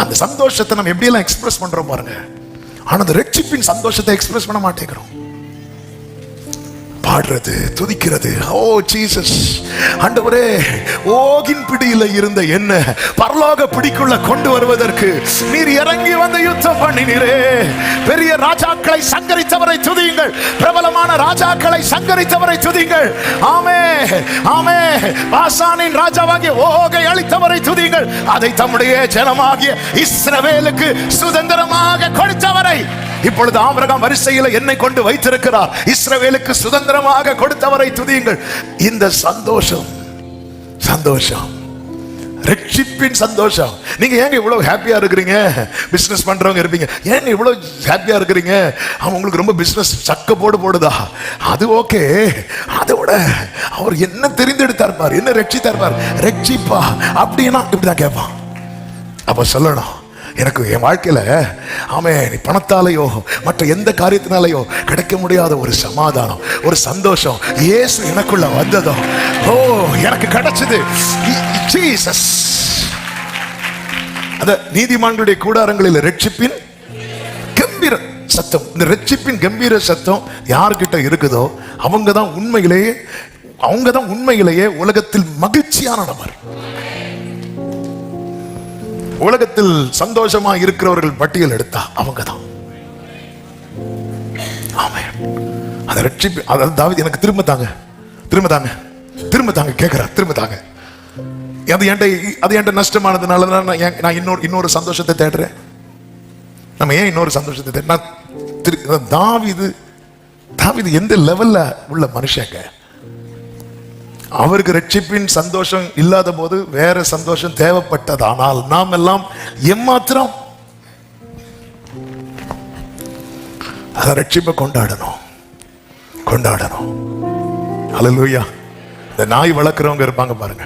அந்த சந்தோஷத்தை நம்ம எப்படியெல்லாம் எக்ஸ்பிரஸ் பண்றோம் பாருங்க. ஆனா அந்த ரட்சிப்பின் சந்தோஷத்தை எக்ஸ்பிரஸ் பண்ண மாட்டேங்கிறோம். பாடுறது, துதிக்கிறது. ஓ ஜீசஸ், ஆண்டவரே, ஓகின் பிடியில இருந்த என்ன பரலோக பிடிக்குள்ள கொண்டு வருவதற்கு நீர் இறங்கி வந்து யுத்தம் பண்ணினீரே. பெரிய ராஜாக்களை சங்கரித்தவரை துதியுங்கள், பிரபலமான ராஜாக்களை சங்கரித்தவரை துதியுங்கள். ஆமே ஆமே. பாசானின் ராஜாவாகிய ஓகை அளித்தவரை துதியுங்கள். அதை தம்முடைய ஜனமாகிய இஸ்ரவேலுக்கு சுதந்திரமாக கொடுத்தவரை இப்பொழுது ஆபிரகாம் வரிசையில என்னை கொண்டு வைத்திருக்கிறார். இஸ்ரவேலுக்கு சுதந்திரமாக கொடுத்தவரை துதியுங்கள். இந்த சந்தோஷம் ரட்சிப்பின் சந்தோஷம். நீங்க ஏங்க இவ்வளவு ஹாப்பியா இருக்கிறீங்க? பிசினஸ் பண்றவங்க இருப்பீங்க, ஏங்க இவ்வளவு ஹாப்பியா இருக்கிறீங்க? அவன் உங்களுக்கு ரொம்ப பிசினஸ் சக்க போடுதா? அது ஓகே. அதோட அவர் என்ன தெரிந்தெடுத்தார் பார், என்ன ரட்சித்தார் பார். ரட்சிப்பா அப்படின்னா இப்படிதான் கேட்பான். அப்ப சொல்லணும், எனக்கு என் வாழ்க்கையில நீ பணத்தாலேயோ மற்ற எந்த காரியத்தினாலேயோ கிடைக்க முடியாத ஒரு சமாதானம், ஒரு சந்தோஷம் இயேசு எனக்குள்ள வந்ததோ, ஓ எனக்கு கிடைச்சது. ஜீசஸ். அந்த நீதிமான்களுடைய கூடாரங்களில் ரட்சிப்பின் கம்பீரம். சத்தம், இந்த ரட்சிப்பின் கம்பீர சத்தம் யார்கிட்ட இருக்குதோ அவங்க தான் உண்மையிலேயே உலகத்தில் மகிழ்ச்சியான நபர். உலகத்தில் சந்தோஷமா இருக்கிறவர்கள் பட்டியல் எடுத்தா அவங்க தான். அந்த ரட்சிப்பு, அதாவது தாவீது எனக்கு திரும்ப தாங்க கேட்கிறார், திரும்ப தாங்க. அது என்கிட்ட நஷ்டமானதுனால நான் இன்னொரு சந்தோஷத்தை தேடுறேன். நம்ம ஏன் இன்னொரு சந்தோஷத்தை தேடுறேன்? தாவீது எந்த லெவல்ல உள்ள மனுஷங்க. அவருக்கு ரட்சிப்பின் சந்தோஷம் இல்லாத போது வேற சந்தோஷம் தேவைப்பட்டது. ஆனால் நாம் எல்லாம் எம்மாத்திரம் அத ரட்சிப்பை கொண்டாடணும். அல்லேலூயா. இந்த நாய் வளர்க்குறவங்க இருப்பாங்க பாருங்க,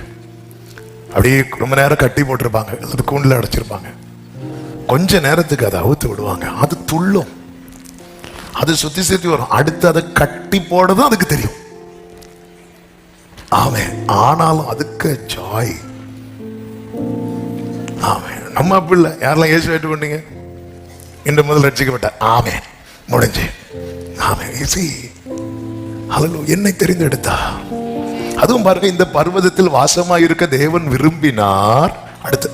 அப்படியே ரொம்ப நேரம் கட்டி போட்டிருப்பாங்க, அது கூண்டில் அடைச்சிருப்பாங்க. கொஞ்ச நேரத்துக்கு அதை அவுத்து விடுவாங்க, அது துள்ளும், அது சுத்தி வரும். அடுத்து அதை கட்டி போடுறதும் அதுக்கு தெரியும். ஆனாலும் அதுக்கு ஜாய். நம்ம அப்படி இல்லை. யாரெல்லாம் ஏசு ஏற்று கொண்டீங்க? இன்று முதல் ரட்சிக்கப்பட்ட முடிஞ்சு. என்னை தெரிந்தெடுத்தா. அதுவும் பாருங்க, இந்த பர்வதத்தில் வாசமா இருக்க தேவன் விரும்பினார். அடுத்து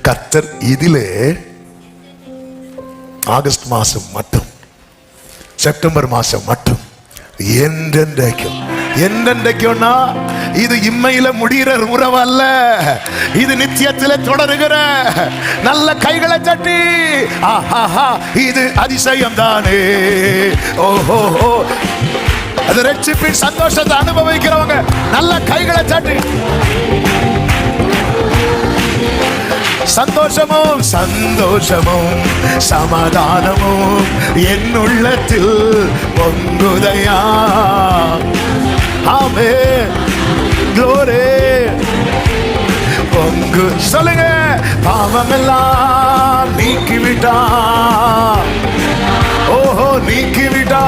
கர்த்தர் இதிலே ஆகஸ்ட் மாசம் மட்டும், செப்டம்பர் மாசம் மட்டும், என்றென்றைக்கும்னா இது இம்மையில முடிகிற உறவு அல்ல, இது நித்தியத்திலே தொடருகிற. நல்ல கைகளை தட்டி இது அதிசயம் தானே. ஓஹோ, அது ரட்சிப்பின் சந்தோஷத்தை அனுபவிக்கிறவங்க நல்ல கைகளை தட்டி. சந்தோஷமும் சமாதானமும் என் உள்ளத்தில் பொங்குதையா. ஆமென், க்ளோரி. பொங்கு சொல்லுங்க. பாவமெல்லாம் நீக்கிவிட்டா. ஓஹோ, நீக்கிவிட்டா.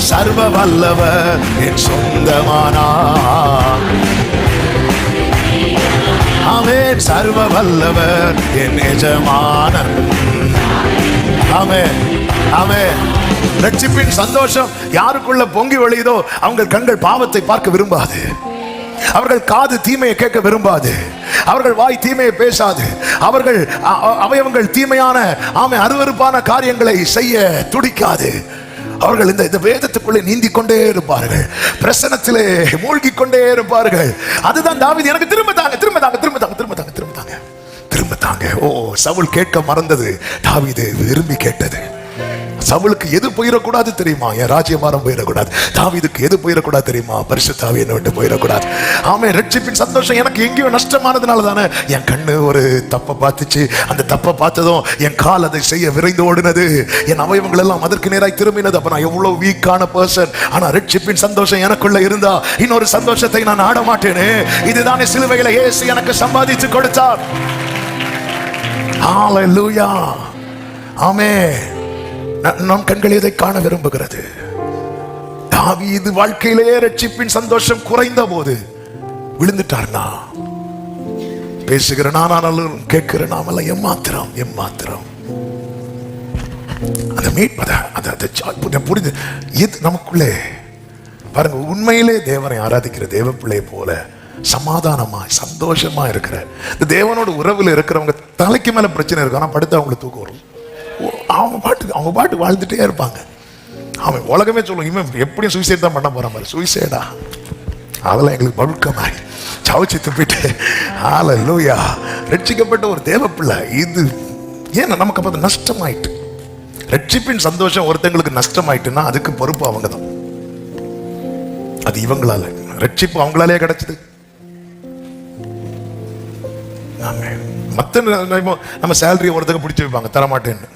சர்வ வல்லவர் என் சொந்தமானார். ஆமென். சர்வ வல்லவர் என் எஜமானன். ஆமென், ஆமென். ரட்சிப்பின் சந்தோஷம் யாருக்குள்ள பொங்கி வழியுதோ அவங்க கண்கள் பாவத்தை பார்க்க விரும்பாது, அவர்கள் காது தீமையை கேட்க விரும்பாது, அவர்கள் வாய் தீமையை பேசாது, அவர்கள் அவயவங்கள் தீமையான அருவருப்பான காரியங்களை செய்ய துடிக்காது. அவர்கள் இந்த வேதத்துக்குள்ளே நீந்தி கொண்டே இருப்பார்கள், பிரசனத்திலே மூழ்கி கொண்டே இருப்பார்கள். அதுதான் தாவீது எனக்கு திரும்ப தாங்க. ஓ, சவுல் கேட்க மறந்தது தாவீது விரும்பி கேட்டது. சவுலுக்கு எது போயிடக்கூடாது தெரியுமா? என் ராஜ்யபாரம் போயிடக்கூடாது. தாவீதுக்கு எது போயிடக்கூடாது தெரியுமா? பரிசுத்த ஆவி என்னை விட்டு போயிடக்கூடாது. ரட்சிப்பின் சந்தோஷம் எனக்கு எங்கேயோ நஷ்டமானதுனால தானே என் கண்ணு ஒரு தப்பை பார்த்துச்சு. அந்த தப்பை பார்த்ததும் என் கால் அதை செய்ய விரைந்து ஓடினது, என் அவயவங்கள் எல்லாம் அதற்கு நேராய் திரும்பினது. அப்ப நான் எவ்வளவு வீக்கான பர்சன். ஆனா ரட்சிப்பின் சந்தோஷம் எனக்குள்ள இருந்தா இன்னொரு சந்தோஷத்தை நான் ஆட மாட்டேனே. இதுதானே சிலுவையில இயேசு எனக்கு சம்பாதிச்சு கொடுத்தார். ஹல்லேலூயா. ஆமென். நம் கண்கள் இதை காண விரும்புகிறது. தாவீது வாழ்க்கையிலே ரட்சிப்பின் சந்தோஷம் குறைந்த போது விழுந்துட்டார்னா, பேசுகிற நானாலும் கேட்கிற நாமெல்லாம் எம்மாத்திரம். அதை மீட்பதை புரிந்து இது நமக்குள்ளே பாருங்க. உண்மையிலே தேவனை ஆராதிக்கிற தேவ பிள்ளையை போல சமாதானமாய் சந்தோஷமா இருக்கிற இந்த தேவனோட உறவுல இருக்கிறவங்க தலைக்கு மேல பிரச்சனை இருக்கும், ஆனா படுத்து அவங்களுக்கு தூக்கம் வரும். அவங்க பாட்டு வாழ்ந்துட்டே இருப்பாங்க. அவன் உலகமே சொல்லும், இவன் எப்படியும் சூசைட் தான் பண்ண போறான் பாரு. சூசைடா அதெல்லாம் எங்களுக்கு பழுக்கமாய் சவச்சி துப்பிட்டு. ஹல்லேலூயா. ரட்சிக்கப்பட்ட ஒரு தேவ பிள்ளை இது. ஏன்னா நமக்கு அப்ப நஷ்டமாயிட்டு, ரட்சிப்பின் சந்தோஷம் ஒருத்தங்களுக்கு நஷ்டமாயிட்டுன்னா அதுக்கு பொறுப்பு அவங்க தான். அது இவங்களால, ரட்சிப்பு அவங்களாலே கிடைச்சது. மற்ற நம்ம சேலரி ஒருத்தங்க பிடிச்சி வைப்பாங்க, தரமாட்டேன்னு,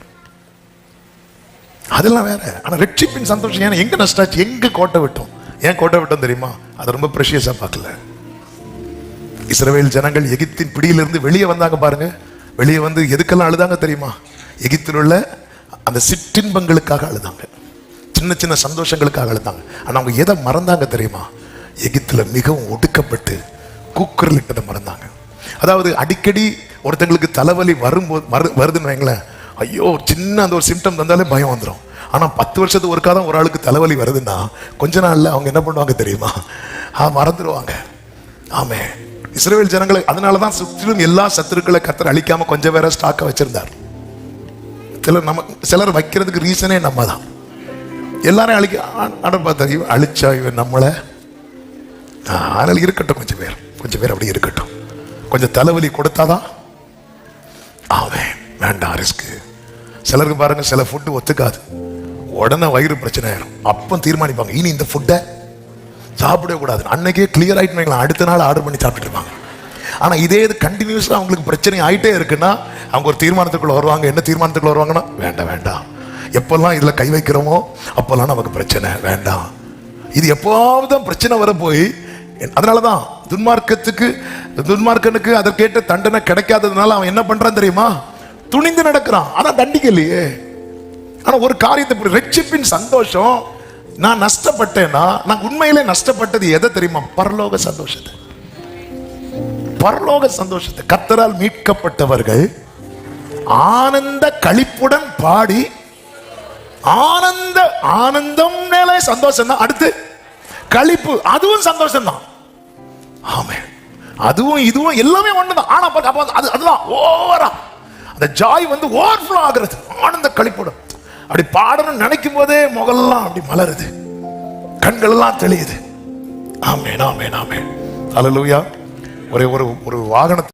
அதெல்லாம் வேற. ஆனா ரட்சிப்பின் சந்தோஷம் ஏன்னா எங்க நஷ்டாச்சு, எங்க கோட்டை விட்டோம். ஏன் கோட்டை விட்டோம் தெரியுமா? அதை ரொம்ப பிரஷியஸா பார்க்கல. இஸ்ரவேல் ஜனங்கள் எகிப்தின் பிடியிலிருந்து வெளியே வந்தாங்க பாருங்க. வெளியே வந்து எதுக்கெல்லாம் அழுதாங்க தெரியுமா? எகிப்தில் உள்ள அந்த சிற்றின்பங்களுக்காக அழுதாங்க, சின்ன சின்ன சந்தோஷங்களுக்காக அழுதாங்க. ஆனா அவங்க எதை மறந்தாங்க தெரியுமா? எகிப்துல மிகவும் ஒடுக்கப்பட்டு கூக்குரலிட்டதை மறந்தாங்க. அதாவது அடிக்கடி ஒருத்தங்களுக்கு தலைவலி வருதுன்னு வைங்களேன், ஐயோ சின்ன அந்த ஒரு சிம்டம் தந்தாலே பயம் வந்துடும். ஆனால் 10 வருஷத்துக்கு ஒருக்கா தான் ஒரு ஆளுக்கு தலைவலி வருதுன்னா கொஞ்ச நாள்ல அவங்க என்ன பண்ணுவாங்க தெரியுமா? மறந்துடுவாங்க. ஆமே, இஸ்ரவேல் ஜனங்களை அதனாலதான் சுற்றிலும் எல்லா சத்துருக்களை கர்த்தர் அழிக்காம கொஞ்சம் வேற ஸ்டாக்க வச்சிருந்தார். சிலர் வைக்கிறதுக்கு ரீசனே நம்ம தான். எல்லாரும் அழிச்சா இவன் நம்மளை, அதனால இருக்கட்டும், கொஞ்சம் பேர் அப்படி இருக்கட்டும். கொஞ்சம் தலைவலி கொடுத்தாதான் அவன் வேண்டாம் ரிஸ்க். சிலருக்கு பாருங்க, சில ஃபுட்டு ஒத்துக்காது, உடனே வயிறு பிரச்சனை ஆயிரும். அப்போ தீர்மானிப்பாங்க இனி இந்த ஃபுட்டை சாப்பிடவே கூடாது. அன்னைக்கே கிளியர் ஆயிட்டு அடுத்த நாள் ஆர்டர் பண்ணி சாப்பிட்டு இருப்பாங்க. ஆனா இதே இது கண்டினியூஸா அவங்களுக்கு பிரச்சனை ஆயிட்டே இருக்குன்னா அவங்க ஒரு தீர்மானத்துக்குள்ள வருவாங்க. என்ன தீர்மானத்துக்குள்ள வருவாங்கன்னா, வேண்டாம், எப்பெல்லாம் இதுல கை வைக்கிறோமோ அப்பெல்லாம் நமக்கு பிரச்சனை, வேண்டாம். இது எப்போவாவது பிரச்சனை வர போய், அதனாலதான் துன்மார்க்கனுக்கு அதற்கேற்ற தண்டனை கிடைக்காததுனால அவன் என்ன பண்றான் தெரியுமா? துணிந்து நடக்கிறான். ஆனா தண்டிக்கலையே. ஆனா ஒரு காரியத்தை, ரட்சிப்பின் சந்தோஷம், நான் நஷ்டப்பட்டேன்னா, நான் உண்மையிலே நஷ்டப்பட்டது எதை தெரியுமா? பரலோக சந்தோஷத்தை. கர்த்தரால் மீட்கப்பட்டவர்கள் ஆனந்த களிப்புடன் பாடி, ஆனந்தம் மேலே சந்தோஷம் தான், அடுத்து களிப்பு, அதுவும் சந்தோஷம் தான். ஆமே, அதுவும் இதுவும் எல்லாமே ஒண்ணுதான். ஆனா அதுதான் ஓவரா அந்த ஜாய் வந்து ஓவர்ஃப்ளோ ஆகிறது. ஆனந்த களிப்புடன் அப்படி பாடணும் நினைக்கும் போதே முகெல்லாம் அப்படி மலருது, கண்கள் எல்லாம் தெளியுது. ஆமென், ஆமென், ஆமென். அல்லேலூயா. ஒரு வாகனத்தை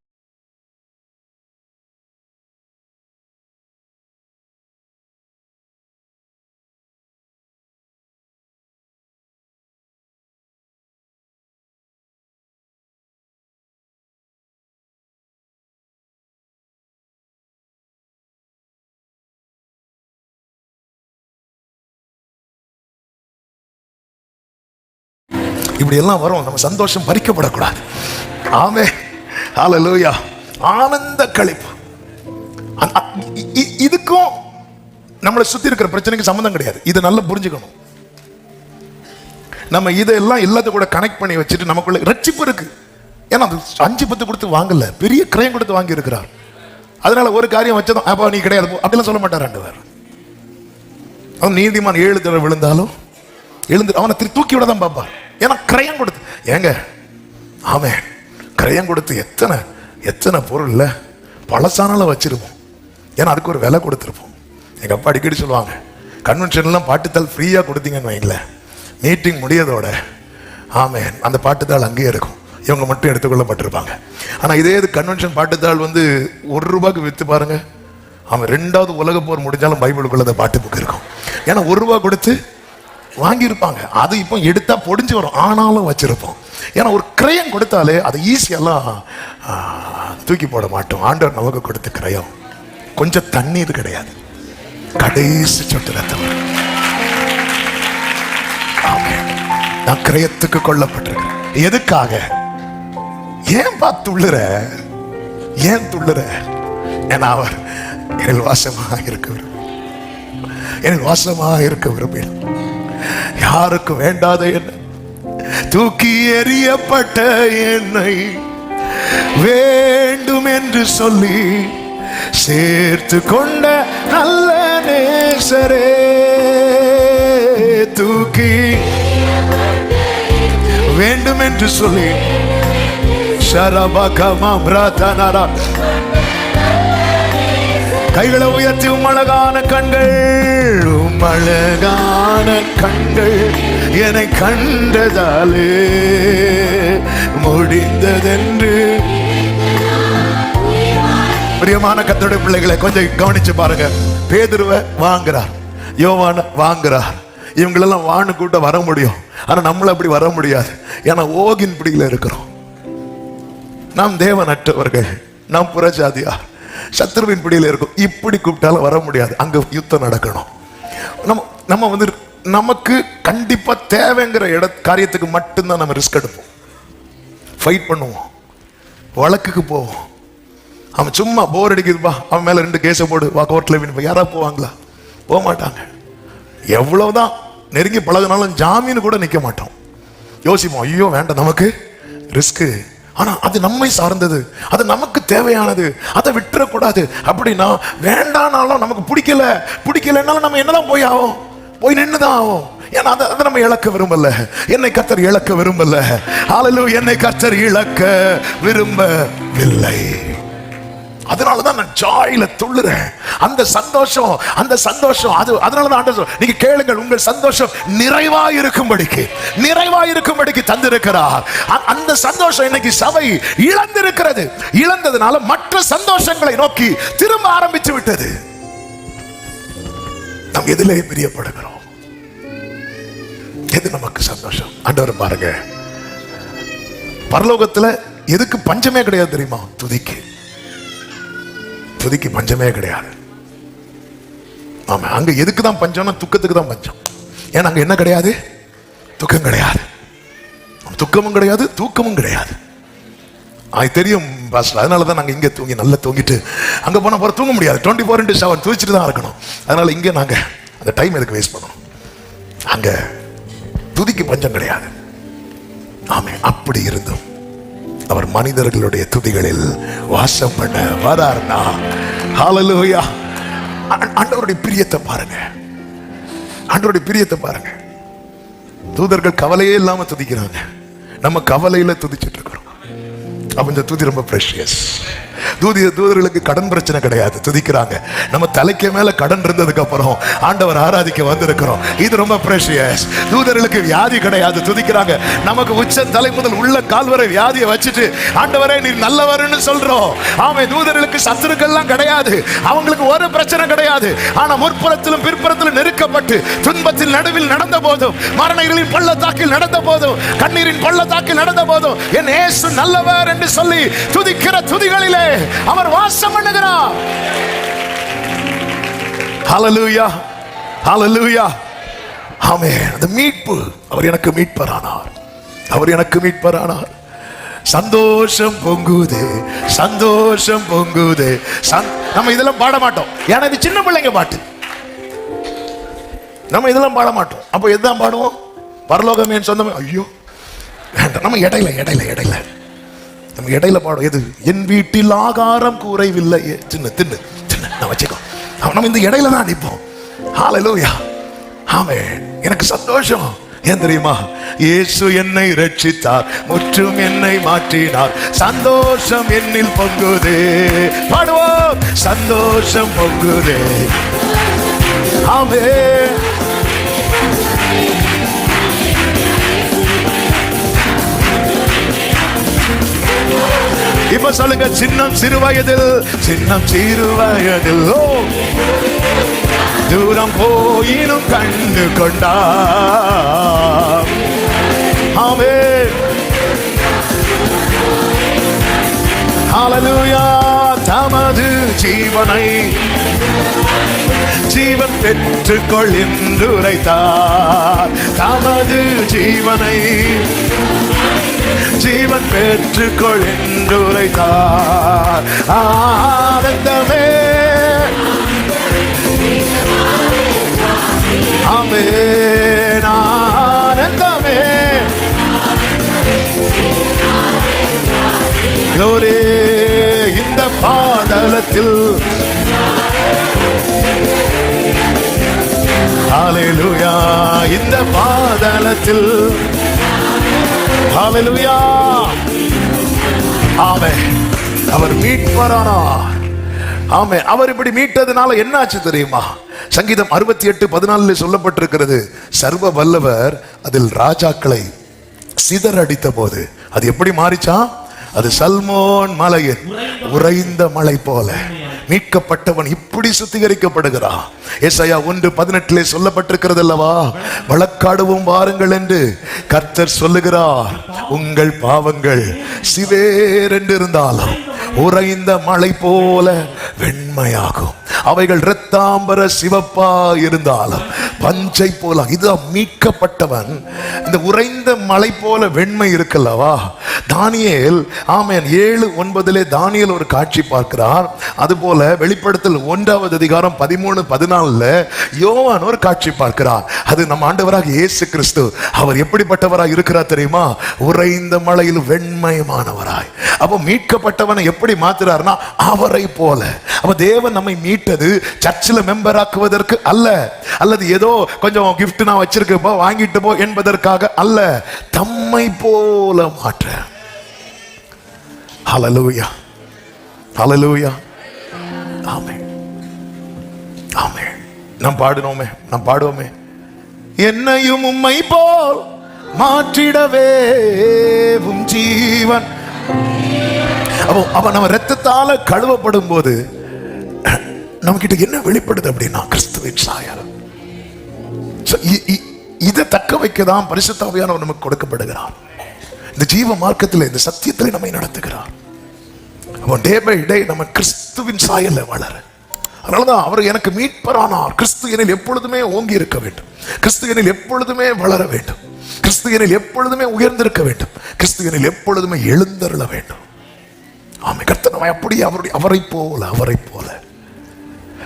இப்படி எல்லாம் வரும். நம்ம சந்தோஷம் பறிக்கப்படக்கூடாது. ஆமே, ஹல்லேலூயா. ஆனந்த களிப்பு. இதுக்கும் நம்மளை சுத்தி இருக்கிற பிரச்சனைக்கு சம்பந்தம் கிடையாது. இதை நல்லா புரிஞ்சுக்கணும். நம்ம இதெல்லாம் எல்லாத்தையும் கூட கனெக்ட் பண்ணி வச்சுட்டு நமக்குள்ள ரட்சிப்பு இருக்கு. ஏன்னா அது 5-10 கொடுத்து வாங்கல, பெரிய கிரயம் கொடுத்து வாங்கி இருக்கிறார். அதனால ஒரு காரியம் வச்சதும் அப்பா நீ கிடையாது அப்படிலாம் சொல்ல மாட்டார். 2 பேர் அவன் நீதிமான் 7 தடவை விழுந்தாலும் எழுந்து அவனை தூக்கி விட தான் பார்ப்பார். ஏன்னா கிரயம் கொடுத்து, ஏங்க ஆமே, கிரயம் கொடுத்து எத்தனை பொருள்ல பழசானால வச்சிருப்போம். ஏன்னா அதுக்கு ஒரு விலை கொடுத்துருப்போம். எங்க அப்பா அடிக்கடி சொல்லுவாங்க, கன்வென்ஷன்லாம் பாட்டுத்தாள் ஃப்ரீயா கொடுத்தீங்கன்னு வைங்களேன், மீட்டிங் முடியதோட ஆமே அந்த பாட்டுத்தாள் அங்கேயே இருக்கும், இவங்க மட்டும் எடுத்துக்கொள்ளப்பட்டிருப்பாங்க. ஆனா இதே இது கன்வென்ஷன் பாட்டுத்தாள் வந்து ₹1 வித்து பாருங்க, அவன் 2வது உலக போர் முடிஞ்சாலும் பைபிளுக்குள்ள அந்த பாட்டு புக் இருக்கும். ஏன்னா ₹1 கொடுத்து வாங்கியிருப்பாங்க. அது இப்போ எடுத்தா பொடிஞ்சு வரும், ஆனாலும் வச்சிருப்போம். ஏன்னா ஒரு கிரயம் கொடுத்தாலே அதை ஈஸியெல்லாம் தூக்கி போட மாட்டோம். ஆண்டவர் நமக்கு கொடுத்த கிரயம் கொஞ்சம் தண்ணீர் கிடையாது, கடைசி சொட்டு ரத்தம். நான் கிரயத்துக்கு கொல்லப்பட்டிருக்கேன். எதுக்காக? ஏன் துள்ளுற? ஏன்னா அவர் என் வாசமாக இருக்க விரும்பினார். யாருக்கு வேண்டாத என்ன, தூக்கி எறியப்பட்ட என்னை வேண்டும் என்று சொல்லி சேர்த்து கொண்ட நல்ல நேசரே, தூக்கி வேண்டும் என்று சொல்லி கைகளை உயர்த்தி அழகான கண்கள் என்னை கண்டதாலே முடிந்ததென்று. பிரியமான கர்த்தருடைய பிள்ளைகளை கொஞ்சம் கவனிச்சு பாருங்க. பேதுருவை வாங்குறார், யோவான வாங்குறார். இவங்களெல்லாம் வான்னு கூட்ட வர முடியும், ஆனா நம்மள அப்படி வர முடியாது. ஏன்னா ஓகின் பிடியில இருக்கிறோம். நாம் தேவனற்றவர்கள், நாம் புறஜாதியார், சத்ருவின் பிடியில இருக்கும். இப்படி கூப்பிட்டாலும் வர முடியாது, அங்க யுத்தம் நடக்கணும். நம்ம வந்து நமக்கு கண்டிப்பா தேவைங்கிற காரியத்துக்கு மட்டும்தான் நம்ம ரிஸ்க் எடுப்போம், ஃபைட் பண்ணுவோம், வழக்குக்கு போவோம். அவன் சும்மா போர் அடிக்குதுப்பா, அவன் மேல 2 கேஸை போடு, வா கோர்ட்ல வின், யாரா போவாங்களா? போக மாட்டாங்க. எவ்வளவுதான் நெருங்கி பழகினாலும் ஜாமீன் கூட நிக்க மாட்டோம். யோசிப்போம், ஐயோ வேண்டாம் நமக்கு ரிஸ்க், ஆனா அது நம்மை சார்ந்தது, அது நமக்கு தேவையானது, அதை விட்டுறக்கூடாது. அப்படின்னா வேண்டானாலும் நமக்கு பிடிக்கலன்னாலும் நம்ம என்னதான் போய் ஆகும், போய் நின்றுதான் ஆகும். ஏன்னா அதை நம்ம இழக்க விரும்பல. என்னை கர்த்தர் இழக்க விரும்பல. ஹல்லேலூயா, என்னை கர்த்தர் இழக்க விரும்பவில்லை. அதனாலதான் நான் ஜாயில துள்ளுறேன். அந்த சந்தோஷம் அது. அதனாலதான் ஆண்டவர் நீங்க கேளுங்கள், உங்கள் சந்தோஷம் நிறைவாயிருக்கும்படிக்கு தந்திருக்கிறார். அந்த சந்தோஷம் இன்னைக்கு சபை இழந்திருக்கிறது. இழந்ததுனால மற்ற சந்தோஷங்களை நோக்கி திரும்ப ஆரம்பித்து விட்டது. நாம் எதிலே பிரியப்படுகிறோம்? எது நமக்கு சந்தோஷம்? ஆண்டவர் பாருங்க, பரலோகத்துல எதுக்கு பஞ்சமே கிடையாது தெரியுமா? துதிக்கு பஞ்சமே கிடையாது. ஆமா, அங்க எதுக்கு தான் பஞ்சம்னா துக்கத்துக்கு தான் பஞ்சம். ஏன்னா அங்க என்ன கிடையாது? துக்கம் கிடையாது, துக்கமும் கிடையாது, தூக்கமும் கிடையாது. அது தெரியும் பாஸ்டர். அதனாலதான் நாங்க இங்க நல்லா தூங்கிட்டு அங்க போனா போற தூங்க முடியாது. 24/7 துதிச்சுட்டு தான் இருக்கணும். அதனால இங்க நாங்க அந்த டைம் எதுக்கு வேஸ்ட் பண்ணணும்? அங்க துதிக்கு பஞ்சம் கிடையாது. ஆமே, அப்படி இருந்தும் அவர் மனிதர்களுடைய துதிகளில் வாசம் பண்ண வரார்னா, ஹல்லேலூயா. ஆண்டவருடைய பிரியத்தை பாருங்க, ஆண்டவருடைய பிரியத்தை பாருங்க. தூதர்கள் கவலையே இல்லாம துதிக்கிறாங்க, நம்ம கவலையில துதிச்சிட்டு இருக்கிறோம். அப்ப இந்த துதி ரொம்ப பிரஷியஸ். தூதர்களுக்கு கடன் பிரச்சனை கிடையாது, துதிக்கிறாங்க. நம்ம தலைக்கு மேல கடன் இருந்ததுக்கு அப்புறம் ஆண்டவர் ஆராதிக்க வந்திருக்கிறோம், இது ரொம்ப பிரஷியஸ். தூதர்களுக்கு வியாதி கிடையாது, துதிக்கிறாங்க. நமக்கு உச்ச தலை முதல் உள்ள கால் வரை வியாதியை வச்சுட்டு ஆண்டவரே நீர் நல்லவர்னு சொல்றோம். ஆமே, தூதர்களுக்கு சத்துருக்கள்லாம் கிடையாது, அவங்களுக்கு ஒரு பிரச்சனை கிடையாது. ஆனா முற்புறத்திலும் பிற்புறத்திலும் நெருக்கப்பட்டு துன்பத்தில் நடுவில் நடந்த போதும், மரணங்களின் பள்ளத்தாக்கில் நடந்த போதும், கண்ணீரின் பள்ளத்தாக்கில் நடந்த போதும் என் இயேசு நல்லவர் என்று சொல்லி துதிக்கிற துதிகளிலே அவர் வாசம் பண்ணுகிறார். ஹல்லேலூயா, ஹல்லேலூயா. ஆமென். அந்த மீட்பு, அவர் எனக்கு மீட்பரானார், அவர் எனக்கு மீட்பரானார். சந்தோஷம் பொங்குதே, சந்தோஷம் பொங்குதே. நம்ம இதெல்லாம் பாட மாட்டோம், ஏன்னா இது சின்ன பிள்ளைங்க பாட்டு. நம்ம இதெல்லாம் பாட மாட்டோம். அப்போ எதுதான் பாடுவோம்? பரலோகமே சொந்தமே. ஐயோ நம்ம இடையில நம்ம இடையில பாடும். எது? என் வீட்டில் ஆகாரம் குறைவில்லை, சின்ன தின்னு நான் வச்சுக்கோ. நம்ம இந்த இடையில தான் அடிப்போம். ஹல்லேலூயா. ஆமென். எனக்கு சந்தோஷம் ஏன் தெரியுமா? இயேசு என்னை ரட்சித்தார், முற்றும் என்னை மாற்றினார். சந்தோஷம் என்னில் பொங்குதே. பாடுவோம், சந்தோஷம் பொங்குதே. ஆமென். இப்ப சொல்லுங்க, சின்னம் சிறு வயதில் தூரம் போயினும் கண்டு கொண்டார். ஆமென். ஹல்லேலூயா. தமது ஜீவன் பெற்றுக்கொள் என்று உரைத்தார். தமது ஜீவன் பெற்றுக்கொள் என்று உரைத்தார். ஆனந்தமே, ஆமென். ஆனந்தமே, glory. இந்த பாதாளத்தில் ஹல்லேலூயா, இந்த பாதாளத்தில் ஹல்லேலூயா. ஆமென். அவர் மீட்பரானார். ஆமென். அவர் இப்படி மீட்டதுனால என்ன ஆச்சு தெரியுமா? சங்கீதம் 68:14 சொல்லப்பட்டிருக்கிறது, சர்வ வல்லவர் அதில் ராஜாக்களை சிதறடித்த போது அது எப்படி மாறிச்சா? அது சல்மோன் மலையின் உறைந்த மலை போல மீட்கப்பட்டவன் இப்படி சுத்திகரிக்கப்படுகிறான். ஏசாயா 1:18 சொல்லப்பட்டிருக்கிறது அல்லவா? வழக்காடுவோம் வாருங்கள் என்று கர்த்தர் சொல்லுகிறார். உங்கள் பாவங்கள் சிவேர் என்று இருந்தாலும் உறைந்த மலை போல வெண்மையாகும், அவைகள் இரத்தாம்பர சிவப்பா இருந்தாலும் பஞ்சை போல. இதுதான் மீட்கப்பட்டவன். இந்த உறைந்த மலை போல வெண்மை இருக்கல்லவா. தானியேல் ஆமென் 7:9 தானியேல் ஒரு காட்சி பார்க்கிறார். அதுபோல வெளிப்படுத்தல் 1வது அதிகாரம் 13-14 யோவான் ஒரு காட்சி பார்க்கிறார். அது நம்ம ஆண்டவராக இயேசு கிறிஸ்து. அவர் எப்படிப்பட்டவராய் இருக்கிறார் தெரியுமா? உறைந்த மலையில் வெண்மயமானவராய். அப்போ மீட்கப்பட்டவனை எப்படி மாத்துறாருன்னா அவரை போல. அப்ப தேவன் நம்மை மீட்டது சர்ச்சில் மெம்பர் ஆக்குவதற்கு அல்ல, அல்லது ஏதோ கொஞ்சம் கிஃப்ட் நான் வச்சிருக்க வாங்கிட்டு போ என்பதற்காக அல்ல, தம்மை போல மாற்ற. ஹல்லேலூயா, ஹல்லேலூயா, ஆமென், ஆமென். நாம் பாடுவோமே, என்னையும் உம்மை போல் மாற்றிடவே உம் ஜீவன். அப்ப நம்ம ரத்தத்தால கழுவப்படும் போது நம்ம கிட்ட என்ன வெளிப்படுது அப்படின்னா கிறிஸ்துவின் சாயல். இதை தக்க வைக்கதான் பரிசுத்த ஆவியானவர் நமக்கு கொடுக்கப்படுகிறார். இந்த ஜீவ மார்க்கத்தில், இந்த சத்தியத்தில் நம்மை நடத்துகிறார். டே பை டே நம்ம கிறிஸ்துவின் சாயல்ல வளர. அதனாலதான் அவர் எனக்கு மீட்பரானார். கிறிஸ்து எனில் எப்பொழுதுமே ஓங்கி இருக்க வேண்டும், கிறிஸ்து எனில் எப்பொழுதுமே வளர வேண்டும், கிறிஸ்து எனில் எப்பொழுதுமே உயர்ந்திருக்க வேண்டும், கிறிஸ்து எனில் எப்பொழுதுமே எழுந்தருள வேண்டும். ஆமென். கர்த்தர் நம்மை அப்படியே அவரை போல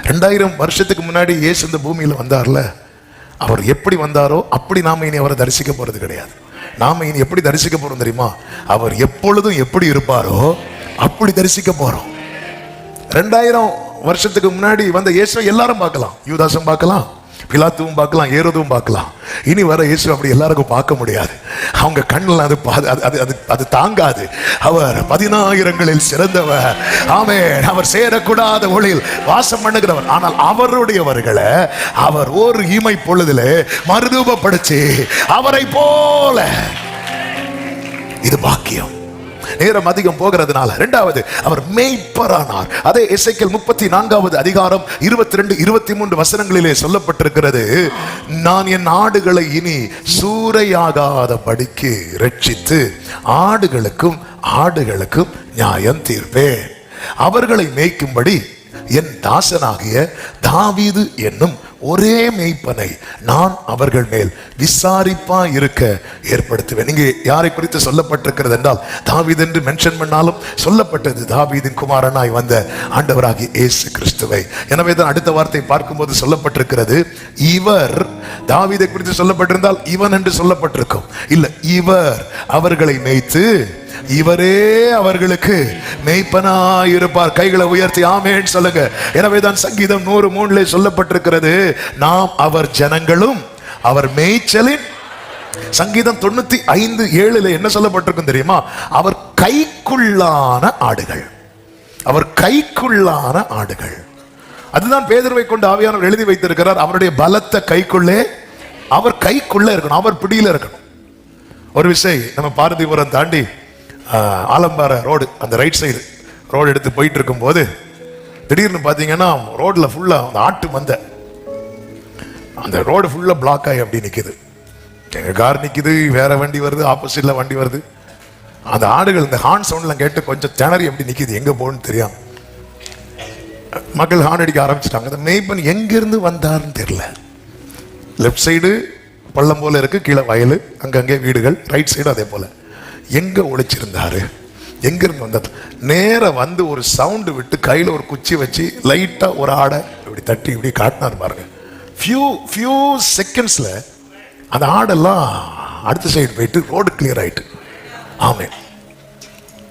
2000 வருஷத்துக்கு முன்னாடி இயேசு இந்த பூமியில வந்தார்ல, அவர் எப்படி வந்தாரோ அப்படி நாம இனி அவரை தரிசிக்க போறது கிடையாது. நாம இனி எப்படி தரிசிக்க போறோம் தெரியுமா? அவர் எப்பொழுதும் எப்படி இருப்பாரோ அப்படி தரிசிக்க போறோம். 2000 வருஷத்துக்கு முன்னாடி வந்த இயேசுவை எல்லாரும் பார்க்கலாம். யூதாசும் பார்க்கலாம், பிலாத்துவும் பார்க்கலாம், ஏரோதும் பார்க்கலாம். இனி வர இயேசு அப்படி எல்லாருக்கும் பார்க்க முடியாது. அவங்க கண்ணில் அது தாங்காது. அவர் 10,000களில் சிறந்தவர். ஆமென். அவர் சேரக்கூடாத ஒளியில் வாசம் பண்ணுகிறவர். ஆனால் அவருடையவர்களை அவர் ஒரு இமை பொழுதிலே மறுரூபப்படுத்தி அவரை போல. இது பாக்கியம். நேரம் அதிகம் போகிறதுனால. 2வது, அவர் மேய்ப்பரானார். அதே எசேக்கியேல் 34வது அதிகாரம் 22-23 வசனங்களிலே சொல்லப்பட்டிருக்கிறது. நான் என் ஆடுகளை இனி சூறையாகாதபடிக்கு ரட்சித்து ஆடுகளுக்கும் நியாயம் தீர்ப்பேன். அவர்களை மேய்க்கும்படி என் தாசனாகிய தாவீது என்னும் ஒரே மேய்ப்பனை நான் அவர்கள் மேல் விசாரிப்பா இருக்க ஏற்படுத்துவேன். இங்கே யாரை குறித்து சொல்லப்பட்டிருக்கிறது என்றால், தாவீது என்று மென்ஷன் பண்ணாலும் சொல்லப்பட்டது தாவீதின் குமாரனாய் வந்த ஆண்டவராகிய இயேசு கிறிஸ்துவை. எனவே தான் அடுத்த வார்த்தை பார்க்கும்போது சொல்லப்பட்டிருக்கிறது, இவர். தாவீதை குறித்து சொல்லப்பட்டிருந்தால் இவன் என்று சொல்லப்பட்டிருக்கும். இல்ல, இவர் அவர்களை மேய்த்து இவரே அவர்களுக்கு மேய்ப்பனாயிருப்பார். கைகளை உயர்த்தி ஆமென் சொல்லுங்க. எனவேதான் சங்கீதம் 103 சொல்லப்பட்டிருக்கிறது, நாம் அவர் ஜனங்களும் அவர் மேய்ச்சலின். சங்கீதம் 95:7 என்ன சொல்லப்பட்டிருக்கும் தெரியுமா? அவர் கைக்குள்ளான ஆடுகள். அவர் கைக்குள்ளான ஆடுகள். அதுதான் பேதுருவை கொண்டு ஆவியானவர் எழுதி வைத்திருக்கிறார். அவருடைய பலத்த கைக்குள்ளே, அவர் கைக்குள்ளே இருக்கணும், அவர் பிடியில இருக்கணும். ஒரு விஷயம், நம்ம பாரதிபுரம் தாண்டி ஆலம்பாறை ரோடு, அந்த ரைட் சைடு ரோடு எடுத்து போயிட்டு இருக்கும் போது திடீர்னு பார்த்தீங்கன்னா ரோட்ல ஃபுல்லா அந்த ஆட்டு மந்தை, அந்த ரோடு ஃபுல்லா பிளாக் ஆகி அப்படி நிற்குது. எங்க கார் நிற்குது, வேற வண்டி வருது, ஆப்போசிட்ல வண்டி வருது. அந்த ஆடுகள் இந்த ஹார்ன் சவுண்ட்லாம் கேட்டு கொஞ்சம் திணறி அப்படி நிற்குது, எங்க போகணும்னு தெரியாம. மக்கள் ஹார்ன் அடிக்க ஆரம்பிச்சிட்டாங்க. அந்த மேய்ப்பன் எங்கிருந்து வந்தாருன்னு தெரியல. லெஃப்ட் சைடு பள்ளம் போல இருக்கு, கீழே வயல், அங்கங்கே வீடுகள். ரைட் சைடு அதே போல. எங்க ஒளிச்சிருந்தாரு, எங்கிருந்து வந்தாரு? நேர வந்து ஒரு சவுண்டு விட்டு கையில ஒரு குச்சி வச்சு லைட்டா ஒரு ஆடை இப்படி தட்டி இப்படி காட்டினார் பாருங்க. ஃபியூ செகண்ட்ஸ்ல அந்த ஆடெல்லாம் அடுத்த சைடு போயிட்டு ரோடு கிளியர் ஆயிட்டு. ஆமே.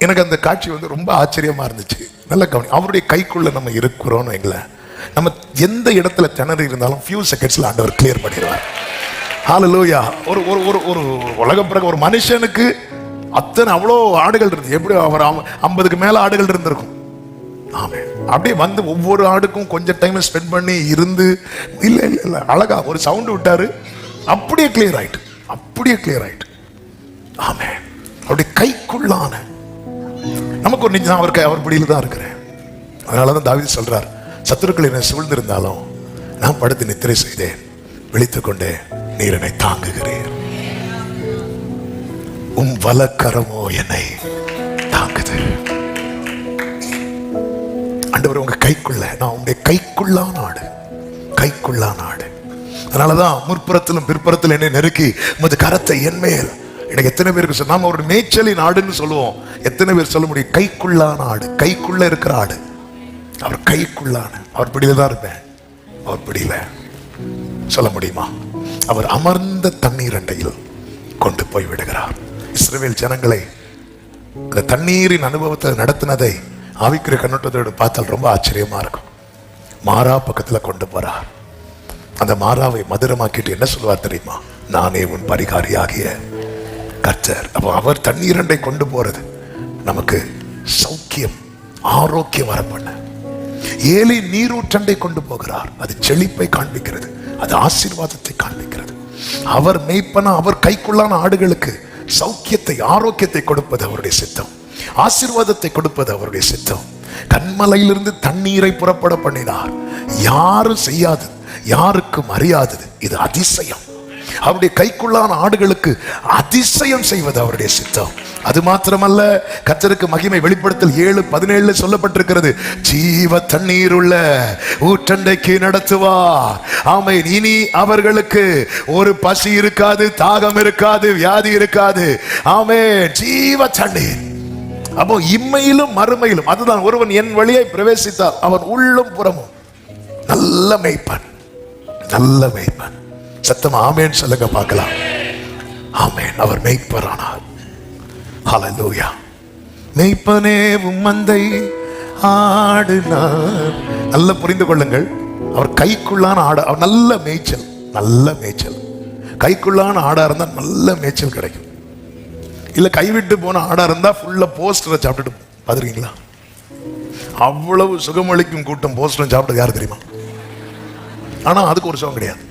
எனக்கு அந்த காட்சி வந்து ரொம்ப ஆச்சரியமா இருந்துச்சு. நல்ல கவனி. அவருடைய கைக்குள்ள நம்ம இருக்கிறோம்னு எங்களை, நம்ம எந்த இடத்துல திணறி இருந்தாலும் ஃபியூ செகண்ட்ஸ்ல ஆண்டவர் கிளியர் பண்ணிடுவார். ஹல்லேலூயா. ஒரு ஒரு ஒரு உலக பிறகு ஒரு மனுஷனுக்கு அத்தனை அவ்வளோ ஆடுகள் இருந்து, எப்படி அவர் 50க்கு மேல ஆடுகள் இருந்திருக்கும். ஆமே. அப்படியே வந்து ஒவ்வொரு ஆடுக்கும் கொஞ்சம் டைம் ஸ்பெண்ட் பண்ணி இருந்து, இல்ல அழகா ஒரு சவுண்ட் விட்டாரு, அப்படியே கிளியர் ஆயிட்டு. ஆமே. அப்படி கைக்குள்ளான நமக்கு ஒரு நிஜம், அவர் பிடியில தான் இருக்கிறேன். அதனாலதான் தாவீது சொல்றார், சத்துருக்கள் என்னை சூழ்ந்திருந்தாலும் நான் படுத்து நித்திரை செய்தேன், விழித்துக் கொண்டே நீர் என்னை தாங்குகிறீர். உம் வலக்கரமோ என்னை தாங்குது. ஆண்டவர் உங்க கைக்குள்ள, நான் உங்களுடைய கைக்குள்ளான ஆடு. அதனாலதான் முற்புறத்திலும் பிற்புறத்தில் என்னை நெருக்கி உமது கரத்தை என் மேல். எனக்கு எத்தனை பேருக்கு நாம ஒரு மேய்ச்சலின் ஆடுன்னு சொல்லுவோம். எத்தனை பேர் சொல்ல முடியும்? கைக்குள்ளான ஆடு, கைக்குள்ள இருக்கிற ஆடு. அவர் கைக்குள்ளான, அவர் பிடியில தான் இருப்பேன், அவர் பிடியில சொல்ல முடியுமா? அவர் அமர்ந்த தண்ணீர் அண்டையில் கொண்டு போய் விடுகிறார். இஸ்ரவேல் ஜனங்களை அந்த தண்ணீரின் அனுபவத்தை நடத்தினதை ஆவிக்குரிய கண்ணோட்டத்தோடு பார்த்தால் ரொம்ப ஆச்சரியமா இருக்கும். மாறா பக்கத்துல கொண்டு போறார். அந்த மாறாவை மதுரமாக்கிட்டு என்ன சொல்லுவார் தெரியுமா? நானே உன் பரிகாரியாகிய கர்த்தர். அப்போ அவர் தண்ணீரண்டை கொண்டு போறது நமக்கு சௌக்கியம், ஆரோக்கியம் வர பண்ண. ஏலி நீரூற்றண்டை கொண்டு போகிறார். அது செழிப்பை காண்பிக்கிறது, அது ஆசீர்வாதத்தை காண்பிக்கிறது. அவர் மேய்ப்பனா, அவர் கைக்குள்ளான ஆடுகளுக்கு சௌக்கியத்தை, ஆரோக்கியத்தை கொடுப்பது அவருடைய சித்தம், ஆசீர்வாதத்தை கொடுப்பது அவருடைய சித்தம். கண்மலையிலிருந்து தண்ணீரை புறப்பட பண்ணினார். யாரும் செய்யாது, யாருக்கும் அறியாதது. இது அதிசயம். அவருடைய கைக்குள்ளான ஆடுகளுக்கு அதிசயம் செய்வது அவருடைய சித்தம். அது மாத்திரமல்ல, கர்த்தருக்கு மகிமை. வெளிப்படுத்தல் 7:17 சொல்லப்பட்டிருக்கிறது, ஜீவ தண்ணீர் உள்ள ஊற்றண்டைக்கு நடத்துவார். ஆமென். இனி அவர்களுக்கு ஒரு பசி இருக்காது, தாகம் இருக்காது, வியாதி இருக்காது. ஆமென். ஜீவ தண்ணீர். அப்போ இம்மையிலும் மறுமையிலும் அதுதான். ஒருவன் என் வழியை பிரவேசித்தார், அவன் உள்ளும் புறமும் நல்ல மேய்ப்பன், நல்ல மேய்ப்பன். சத்தமா ஆமென் சொல்லுங்க பார்க்கலாம். ஆமென். அவர் மேய்ப்பரானார். ஹல்லேலூயா. மேய்ப்பனே உம்மந்தை ஆடுனார். நல்ல புரிந்து கொள்ளுங்கள், அவர் கைக்குள்ளான ஆடு. அவர் நல்ல மேய்ச்சல், நல்ல மேய்ச்சல். கைக்குள்ளான ஆடா இருந்தா நல்ல மேய்ச்சல் கிடைக்கும். இல்ல கைவிட்டு போன ஆடா இருந்தா ஃபுல்லா போஸ்டரை சாப்பிட்டுட்டு பாத்துருக்கீங்களா? அவ்வளவு சுகமளிக்கும் கூட்டம் போஸ்டர் சாப்பிட்டது யாரு தெரியுமா? ஆனா அதுக்கு ஒரு சுகம் கிடையாது.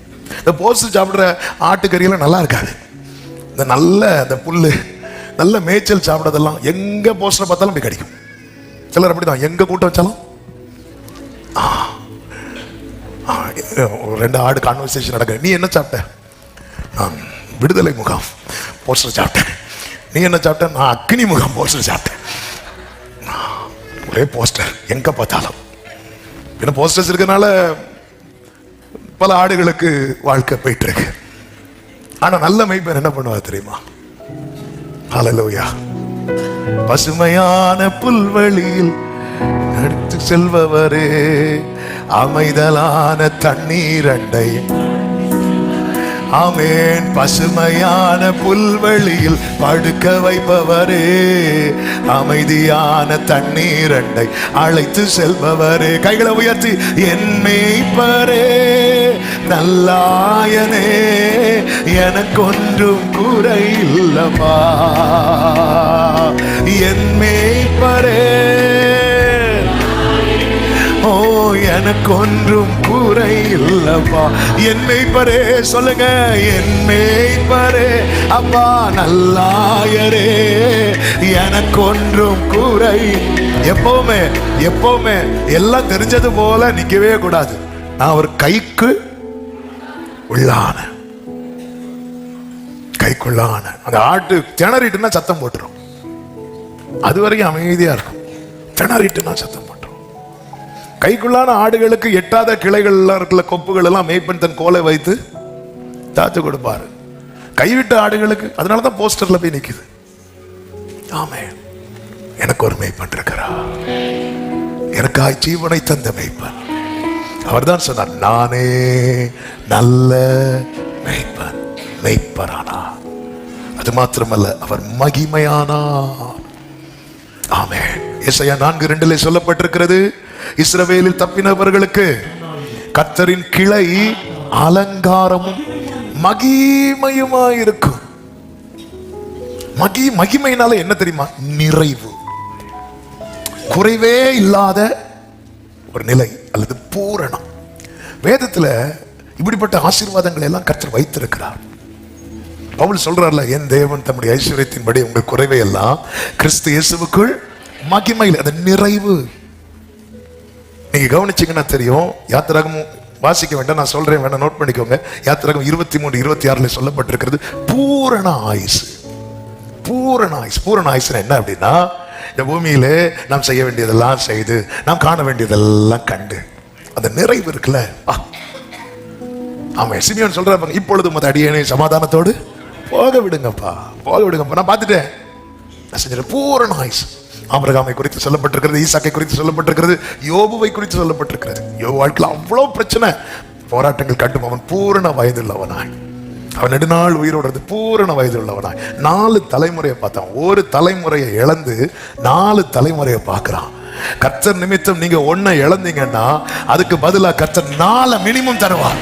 இந்த போஸ்டர் சாப்பிடுற ஆட்டுக்கறியெல்லாம் நல்லா இருக்காது. இந்த நல்ல இந்த புல்லு, நல்ல மேய்ச்சல் சாப்பிட்றதெல்லாம் எங்க போஸ்டர் பார்த்தாலும் அப்படி கிடைக்கும். சிலர் அப்படிதான், எங்க கூட்டம் வச்சாலும் 2 ஆடு கான்வர்சேஷன் நடக்குது. நீ என்ன சாப்பிட்ட? நான் விடுதலை முகாம் போஸ்டர் சாப்பிட்டேன். நீ என்ன சாப்பிட்ட? நான் அக்னி முகாம் போஸ்டர் சாப்பிட்டேன். ஒரே போஸ்டர் எங்க பார்த்தாலும். ஏன்னா போஸ்டர்ஸ் இருக்கனால பல ஆடுகளுக்கு வாழ்க்கை போயிட்டு இருக்கு. ஆனா நல்ல மேய்ப்பன் என்ன பண்ணுவா தெரியுமா? ஹல்லேலூயா. பசுமையான புல்வெளியில் நடத்தி செல்பவரே, அமைதலான தண்ணீர் அண்டை. ஆமென். பசுமையான புல்வெளியில் படுக்க வைப்பவரே, அமைதியான தண்ணீர் அண்டை அழைத்து செல்பவரே. கைகளை உயர்த்தி, என் மேய்ப்பரே நல்லாயனே, எனக்கொன்றும் குறை இல்லப்பா. என் மேய்ப்பரே, ஓ எனக்கொன்றும் குறை இல்லப்பா. என் மேய்ப்பரே சொல்லுங்க, என் மேய்ப்பரே அப்பா நல்லாயரே, எனக்கொன்றும் குறை. எப்பவுமே எப்பவுமே எல்லாம் தெரிஞ்சது போல நிக்கவே கூடாது. நான் ஒரு கைக்கு உள்ளான, கைக்குள்ளான. அந்த ஆட்டு திணறிட்டுனா சத்தம் போட்டுரும். அது வரைக்கும் அமைதியா இருக்கும். திணறிட்டுனா சத்தம் போட்டுரும். கைக்குள்ளான ஆடுகளுக்கு எட்டாத கிளைகள் எல்லாம் இருக்குல்ல, கொப்புகள் எல்லாம் மேய்ப்பன் தன் கோலை வைத்து தாத்து கொடுப்பாரு. கைவிட்ட ஆடுகளுக்கு அதனாலதான் போஸ்டர்ல போய் நிக்குது. ஆமென். எனக்கு ஒரு மேய்ப்பன் இருக்கிறா, எனக்காய் ஜீவனை தந்த மேய்ப்பன். அவர் தான் சொன்னார், நானே நல்ல மேய்ப்பன். மேய்ப்பரானா. அது மாத்திரமல்ல, அவர் மகிமையானா. ஆமென். எசாயா 4:2 சொல்லப்பட்டிருக்கிறது, இஸ்ரவேலில் தப்பினவர்களுக்கு கர்த்தரின் கிளை அலங்காரமும் மகிமையுமாயிருக்கும். மகிமையினால என்ன தெரியுமா? நிறைவு, குறைவே இல்லாத ஒரு நிலை அல்லது பூரணம். வேதத்துல இப்படிப்பட்ட ஆசீர்வாதங்களை எல்லாம் கர்த்தர் வைத்திருக்கிறார். பவுல் சொல்றார்ல, என் தேவன் தம்முடைய ஐஸ்வரியத்தின்படி உங்கள் குறைவை எல்லாம் கிறிஸ்து இயேசுவுக்குள் மகிமையில், அந்த நிறைவு. நீங்க கவனிச்சீங்கன்னா தெரியும். யாத்திராகமும் வாசிக்க வேண்டாம், நான் சொல்றேன், வேண்டாம் நோட் பண்ணிக்கோங்க. யாத்திராகம் 23:26 சொல்லப்பட்டிருக்கிறது, பூரண ஆயுசு. பூரண ஆயுசு. பூரண ஆயுசு என்ன அப்படின்னா, இந்த பூமியிலே நாம் செய்ய வேண்டியதெல்லாம் செய்து, நாம் காண வேண்டியதெல்லாம் கண்டு, அந்த நிறைவு இருக்குல்ல, ஆமா, சிமியோன் சொல்றாங்க, இப்பொழுது உமது அடியேனை சமாதானத்தோடு போக விடுங்கப்பா, போக விடுங்கப்பா. நான் பார்த்துட்டேன், நான் செஞ்சிட்டேன். பூரண ஆயுசு. ஆபிரகாமை குறித்து சொல்லப்பட்டிருக்கிறது, ஈசாக்கை குறித்து சொல்லப்பட்டிருக்கிறது, யோபுவை குறித்து சொல்லப்பட்டிருக்கிறது. யோபு வாழ்க்கையில் அவ்வளவு பிரச்சனை, போராட்டங்கள் கட்டும். அவன் பூரண வயது உள்ளவனாய், அவன் நெடுநாள் உயிரோடு பூரண வயது உள்ளவனாய் 4 தலைமுறையை பார்த்தான். ஒரு தலைமுறையை இழந்து 4 தலைமுறையை பார்க்கிறான். கர்த்தர் நிமித்தம் நீங்க ஒன்ன இழந்தீங்கன்னா அதுக்கு பதிலா கர்த்தர் 4 மினிமம் தருவார்.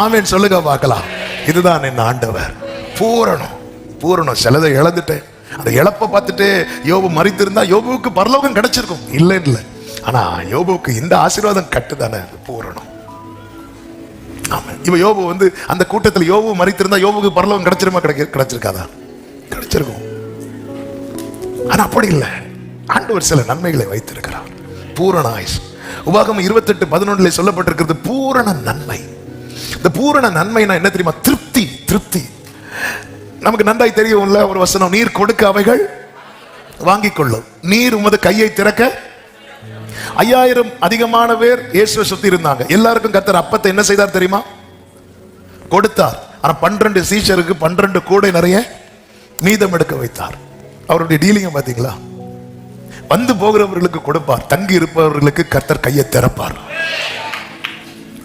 ஆமென் சொல்லுங்க பார்க்கலாம். இதுதான் என் ஆண்டவர். பூரணம், பூரணம். சிலதை இழந்துட்டேன், அந்த இழப்பை பார்த்துட்டு யோபு மரித்திருந்தா யோபுவுக்கு பரலோகம் கிடைச்சிருக்கும், இல்லை. ஆனா யோபுவுக்கு இந்த ஆசீர்வாதம் கட்டுதானே, பூரணம். இப்ப யோபு வந்து அந்த கூட்டத்தில் யோபு மரித்திருந்தா யோபுக்கு பரலோகம் கிடைச்சிருமா? கிடைச்சிருக்காதா? கிடைச்சிருக்கும். ஆனா அப்படி இல்லை, ஆண்டவர் சில நன்மைகளை வைத்திருக்கிறார். பூரண ஆயுசு. உபாகமம் 28:11 சொல்லப்பட்டிருக்கிறது பூரண நன்மை. இந்த பூரண நன்மைனா என்ன தெரியுமா? திருப்தி. திருப்தி நமக்கு நன்றாய் தெரியும்ல ஒரு வசனம், நீர் கொடுக்க அவைகள் வாங்கிக் கொள்ளும், நீர் உமது கையை திறக்க. 5000 அதிகமான பேர் இயேசுவை சுத்தி இருந்தாங்க. எல்லாருக்கும் கர்த்தர் அப்பத்தை என்ன செய்தார் தெரியுமா? கொடுத்தார். ஆனா 12 சீஷருக்கு 12 கூடை நிறைய மீதம் எடுக்க வைத்தார். அவருடைய டீலிங்க பாத்தீங்களா? வந்து போகிறவர்களுக்கு கொடுப்பார், தங்கி இருப்பவர்களுக்கு கர்த்தர் கையை திறப்பார்.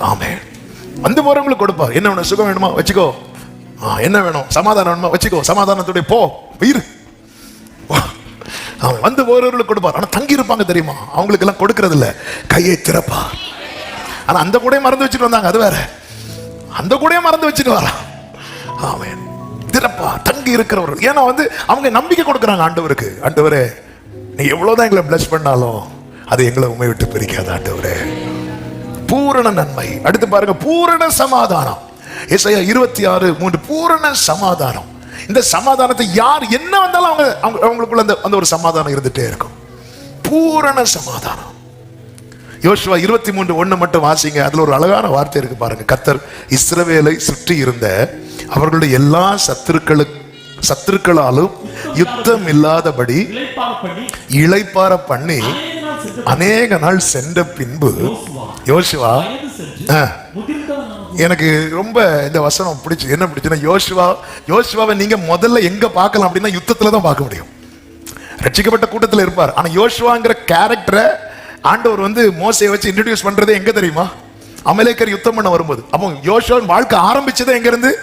ஆமென். வந்து போறவங்களுக்கு கொடுப்பார். என்ன வேணும்? சுகம் வேணுமா? வச்சுக்கோ. என்ன வேணும்? சமாதானம் வேணுமா? வச்சுக்கோ. சமாதானத்துடைய போ உயிர். அவன் வந்து போறவர்களுக்கு கொடுப்பார். ஆனா தங்கி இருப்பாங்க தெரியுமா, அவங்களுக்கு எல்லாம் கொடுக்கறது இல்ல, கையை திறப்பார். ஆனா அந்த கூட மறந்து வச்சுட்டு வந்தாங்க, அது வேற. அந்த கூட மறந்து வச்சுட்டு வரா. ஆமென். திறப்பா தங்கி இருக்கிறவர்கள். ஏன்னா வந்து அவங்க நம்பிக்கை கொடுக்குறாங்க ஆண்டவருக்கு. ஆண்டவரே, நீ எவ்வளவுதான் எங்களை பிளஸ் பண்ணாலும் அது எங்களை உண்மை விட்டு பிரிக்காத ஆண்டவரே. பூரண நன்மை. அடுத்து பாருங்க, பூரண சமாதானம். ஏசாயா 26:3 பூரண சமாதானம். இந்த சமாதானத்தை யார் என்ன வந்தாலும் அவங்களுக்குள்ள அந்த ஒரு சமாதானம் இருந்துட்டே இருக்கும். பூரண சமாதானம். யோசுவா 23:1 மட்டும் வாசிங்க. அதுல ஒரு அழகான வார்த்தை இருக்கு பாருங்க. கர்த்தர் இஸ்ரவேலை சுற்றி இருந்த அவர்களுடைய எல்லா சத்துருக்களாலும் யுத்தம் இல்லாதபடி இளைப்பாற பண்ணி அநேக நாள் சென்ற பின்பு யோசுவா, எனக்கு ரொம்ப இந்த வசனம் பிடிச்சு. என்ன பிடிச்சுன்னா, யோசுவாவை நீங்க முதல்ல எங்க பார்க்கலாம் அப்படின்னா யுத்தத்துல தான் பார்க்க முடியும். ரட்சிக்கப்பட்ட கூட்டத்தில் இருப்பார். ஆனா யோசுவாங்கிற கேரக்டரை ஆண்டவர் வந்து மோசையை வச்சு இன்ட்ரோடியூஸ் பண்றதே எங்க தெரியுமா? அமலேக்கர் யுத்தம் பண்ண வரும்போது. அப்போ யோசுவா வாழ்க்கை ஆரம்பிச்சதே எங்க இருந்து?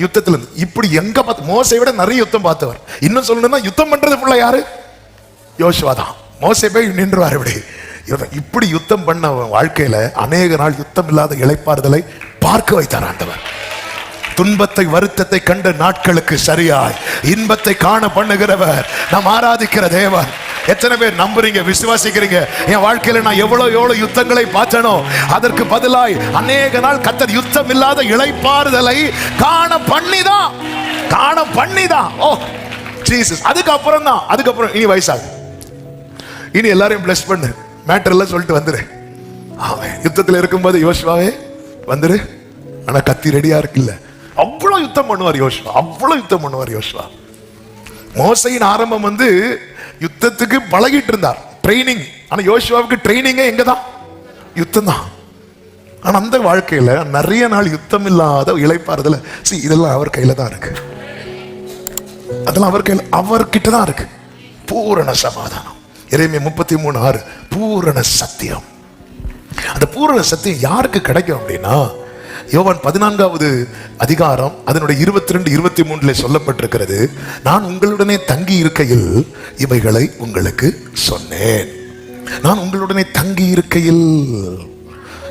யுத்தத்துல இருந்து. இப்படி எங்க பார்த்து மோசையை விட நிறைய யுத்தம் பார்த்தவர். இன்னும் சொல்லணும்னா யுத்தம் பண்றது ஃபுல்லா யாரு? யோசுவா தான். மோசே போய் நின்றுவார். இப்படி யுத்தம் பண்ண வாழ்க்கையில அநேக நாள் யுத்தம் இல்லாத இளைப்பாறுதலை பார்க்க வைத்தார் ஆண்டவர். துன்பத்தை வருத்தத்தை கண்ட நாட்களுக்கு சரியாய் இன்பத்தை காண பண்ணுகிறவர் நாம் ஆராதிக்கிற தேவன். எத்தனை பேர் நம்புறீங்க, விசுவாசிக்கிறீங்க? என் வாழ்க்கையில நான் எவ்வளவு யுத்தங்களை பார்த்தனோ அதற்கு பதிலாய் அநேக நாள் கர்த்தர் யுத்தம் இல்லாத இளைப்பாறுதலை காண பண்ணிதான். ஓ ஜீசஸ். அதுக்கப்புறம் இனி வயசாகும், இனி எல்லாரையும் பிளஸ் பண்ணு, மேட்டர் எல்லாம் சொல்லிட்டு வந்துரு. அவன் யுத்தத்தில் இருக்கும்போது யோசுவாவே வந்துரு, ஆனா கத்தி ரெடியா இருக்குல்ல. அவ்வளவு யுத்தம் பண்ணுவார் யோசுவா. மோசையின் ஆரம்பம் வந்து யுத்தத்துக்கு பழகிட்டு இருந்தார், ட்ரைனிங். ஆனா யோசுவாவுக்கு ட்ரைனிங்கே எங்கதான்? யுத்தம் தான். ஆனா அந்த வாழ்க்கையில நிறைய நாள் யுத்தம் இல்லாத இளைப்பாறுதல. இதெல்லாம் அவர் கையில தான் இருக்கு. அதெல்லாம் அவர்கிட்ட தான் இருக்கு. பூரண சமாதானம். எரேமியா 33:6 பூரண சத்தியம். அந்த பூரண சத்தியம் யாருக்கு கிடைக்கும் அப்படின்னா, யோவான் 14வது அதிகாரம் அதனுடைய 22-23 சொல்லப்பட்டிருக்கிறது. நான் உங்களுடனே தங்கி இருக்கையில் இவைகளை உங்களுக்கு சொன்னேன். நான் உங்களுடனே தங்கி இருக்கையில்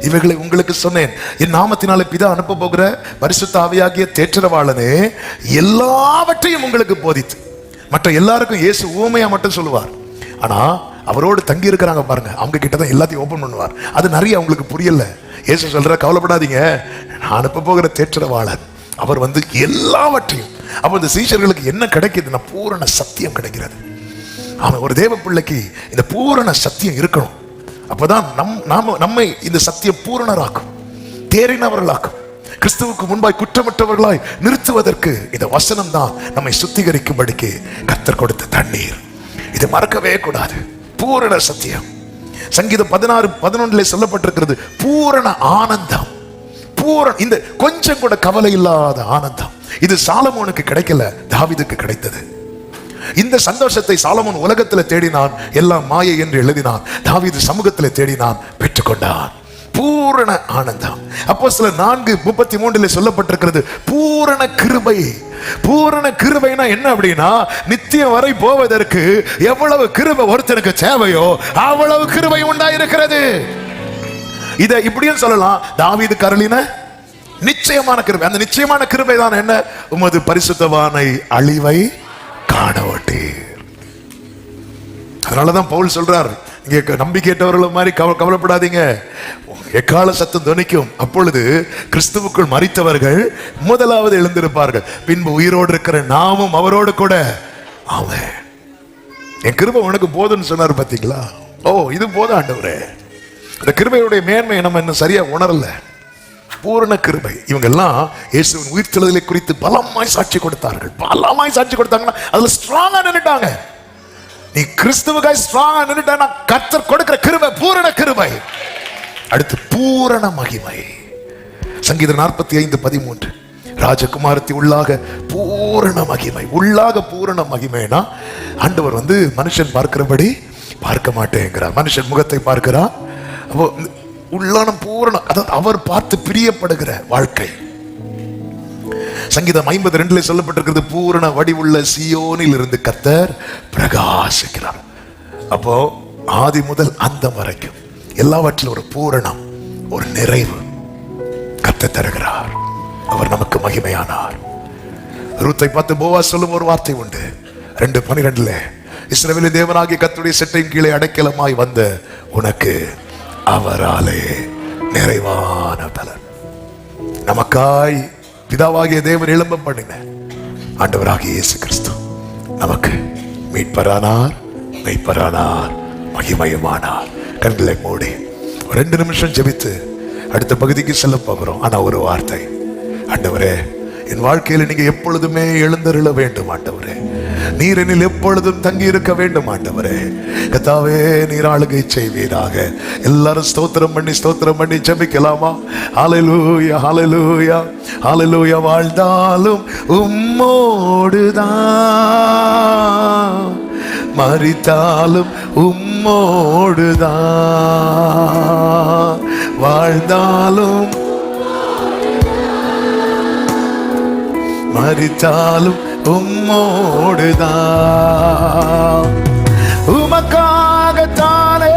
இவைகளை உங்களுக்கு சொன்னேன். என் நாமத்தினாலே பிதா அனுப்ப போகிற பரிசுத்த ஆவியாகிய தேற்றரவாளனே எல்லாவற்றையும் உங்களுக்கு போதித்து. மற்ற எல்லாருக்கும் இயேசு ஊமையா மட்டும் சொல்லுவார். ஆனா அவரோடு தங்கி இருக்கிறாங்க பாருங்க, அவங்க கிட்டதான் எல்லாத்தையும் ஓபன் பண்ணுவார். அது நிறைய அவங்களுக்கு புரியல. இயேசு சொல்ற, கவலைப்படாதீங்க, நான் அனுப்ப போகிற தேற்றரவாளன் அவர் வந்து எல்லாவற்றையும். அப்ப இந்த சீஷர்களுக்கு என்ன கிடைக்குதுன்னா பூரண சத்தியம் கிடைக்கிறது. அவன் ஒரு தேவ பிள்ளைக்கு இந்த பூரண சத்தியம் இருக்கணும். அப்பதான் நம்மை இந்த சத்தியம் பூரணராக்கும், தேறினவர்களாக்கும், கிறிஸ்துவுக்கு முன்பாய் குற்றமற்றவர்களாய் நிறுத்துவதற்கு இந்த வசனம் தான் நம்மை சுத்திகரிக்கும்படிக்கு கர்த்தர் கொடுத்த தண்ணீர். இதை மறக்கவே கூடாது. பூரண சத்தியம். சங்கீதம் 16:11 சொல்லப்பட்டிருக்கிறது பூரண ஆனந்தம். இந்த கொஞ்சம் கூட கவலை இல்லாத ஆனந்தம் இது சாலமோனுக்கு கிடைக்கல, தாவீதுக்கு கிடைத்தது. இந்த சந்தோஷத்தை சாலமோன் உலகத்தில் தேடினான், எல்லாம் மாயை என்று எழுதினான். தாவீது சமூகத்தில் தேடினான், பெற்றுக்கொண்டான் பூரண ஆனந்தம். அப்போஸ்தலர் 4:33 சொல்லப்பட்டிருக்கிறது பூரண கிருபை. பூரண கிருபைனா என்ன அப்படின்னா, நித்தியம் வரை போவதற்கு எவ்வளவு கிருபை ஒருத்தனுக்கு தேவையோ அவ்வளவு கிருபை உண்டாயிருக்கிறது. இதை இப்படியும் சொல்லலாம், தாவீது கருளின நிச்சயமான கிருபை. அந்த நிச்சயமான கிருபை தான் என்ன? உமது பரிசுத்தவானை அழிவை காணவட்டீர். அதனாலதான் பவுல் சொல்றார், இங்க நம்பிக்கையற்றவர்கள் மாதிரி கவலைப்படாதீங்க, எக்கால சத்தம் துணிக்கும், அப்பொழுது கிறிஸ்துவுக்குள் மரித்தவர்கள் முதலாவது எழுந்திருப்பார்கள், பின்பு உயிரோடு இருக்கிற நாமும் அவரோடு கூட. ஆமென். என் கிருபை உனக்கு போதுன்னு சொன்னார் பாத்தீங்களா? ஓ, இது போதும் ஆண்டவரே. அந்த கிருபையுடைய மேன்மை நம்ம இன்னும் சரியா உணரல. பூரண கிருபை. இவங்க எல்லாம் இயேசுவின் உயிர்த்தெழுதலை குறித்து பலமாய் சாட்சி கொடுத்தார்கள். பலமாய் சாட்சி கொடுத்தாங்கன்னா அதுல ஸ்ட்ராங்கா நின்னுட்டாங்க. நீ கிறிஸ்துவுக்காய் ஸ்ட்ராங்கா நின்னுட்டா கர்த்தர் கொடுக்கிற கிருபை பூரண கிருபை. அடுத்து பூரண மகிமை. சங்கீதம் 45:13 ராஜகுமாரத்தி உள்ளாக பூரண மகிமை. உள்ளாக பூரண மகிமைனா ஆண்டவர் மனுஷன் பார்க்கிறபடி பார்க்க மாட்டேங்கிறார், மனுஷன் முகத்தை பார்க்கிறார். அப்போ உள்ளான பூரண, அதாவது அவர் பார்த்து பிரியப்படுகிற வாழ்க்கை. சங்கீதம் 52 சொல்லப்பட்டிருக்கிறது, பூரண வடிவுள்ள சியோனில் இருந்து கர்த்தர் பிரகாசிக்கிறார். அப்போ ஆதி முதல் அந்தம் வரைக்கும் எல்லாவற்றிலும் ஒரு பூரணம், ஒரு நிறைவு கர்த்தர் தருகிறார். அவர் நமக்கு மகிமையானார். ரூத்தை பார்த்து போவாஸ் சொல்லும் ஒரு வார்த்தை உண்டு, 2:12 இஸ்ரவேலின் தேவனாகிய கர்த்தருடைய செட்டையின் கீழே அடைக்கலமாய் வந்த உனக்கு அவராலே நிறைவான பலன். நமக்காய் பிதாவாகிய தேவன் எழும்ப பண்ணின ஆண்டவராகிய இயேசு கிறிஸ்து நமக்கு மீட்பரானார், மெய்ப்பரானார், மகிமையுமானார். கண்களை மூடி 2 நிமிஷம் ஜெபித்து அடுத்த பகுதிக்கு செல்ல போகிறோம். ஆனா ஒரு வார்த்தை, ஆண்டவரே என் வாழ்க்கையில நீங்க எப்பொழுதுமே எழுந்தருள வேண்டும் ஆண்டவரே. நீர் என்னில் எப்பொழுதும் தங்கி இருக்க வேண்டும் ஆண்டவரே. கர்த்தாவே நீர் ஆளுகை செய்வீராக. எல்லாரும் ஸ்தோத்திரம் பண்ணி ஜெபிக்கலாமா? ஹல்லேலூயா, ஹல்லேலூயா, ஹல்லேலூயா. வாழ்ந்தாலும் உம்மோடுதான், மரித்தாலும் உம்மோடுதான். வாழ்ந்தாலும் மரித்தாலும் உம்மோடுதான். உமக்காகத்தானே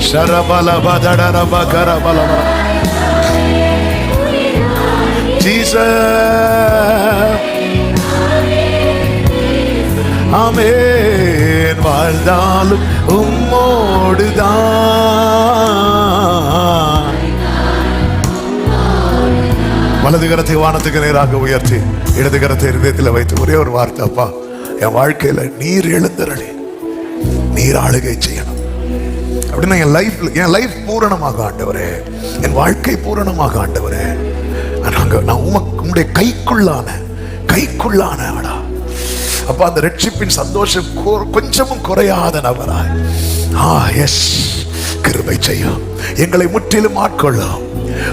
ஷரபலபதடரபகரபலப ஜீசஸ். ஆமென். வாழ்ந்தாலும் உம்மோடுதான். வலது கரத்தை வானத்துக்கு நேராக உயர்த்தி இடது கரத்தை இருதயத்தில் வைத்து ஒரே ஒரு வார்த்தை, அப்பா என் வாழ்க்கையில நீர் எழுந்தருளி நீர் ஆளுகை செய்யணும் அப்படின்னா என் லைஃப் பூரணமாக ஆண்டவரே, என் வாழ்க்கை பூரணமாக ஆண்டவரே. நான் உம்முடைய கைக்குள்ளான அப்ப அந்த ரட்சிப்பின் சந்தோஷம் கொஞ்சமும் குறையாத நபராய் எஸ் கிருபை செய்யும். எங்களை முற்றிலும் ஆட்கொள்ளும்.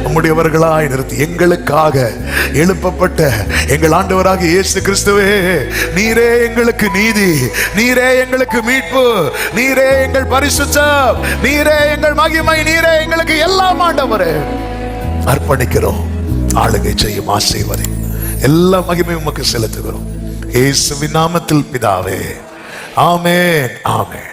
உம்முடையவர்களாய் நிறுத்தி எங்களுக்காக எழுப்பப்பட்ட எங்கள் ஆண்டவராகிய இயேசு கிறிஸ்துவே, நீரே எங்களுக்கு நீதி, நீரே எங்களுக்கு மீட்பு, நீரே எங்கள் பரிசுத்தம், நீரே எங்கள் மகிமை, நீரே எங்களுக்கு எல்லாம் ஆண்டவரே அர்ப்பணிக்கிறோம். ஆளுகை செய்யும் ஆசீர்வதி எல்லா மகிமையும் உமக்கு செலுத்துகிறோம். இயேசுவின் நாமத்தில் பிதாவே, ஆமென், ஆமென்.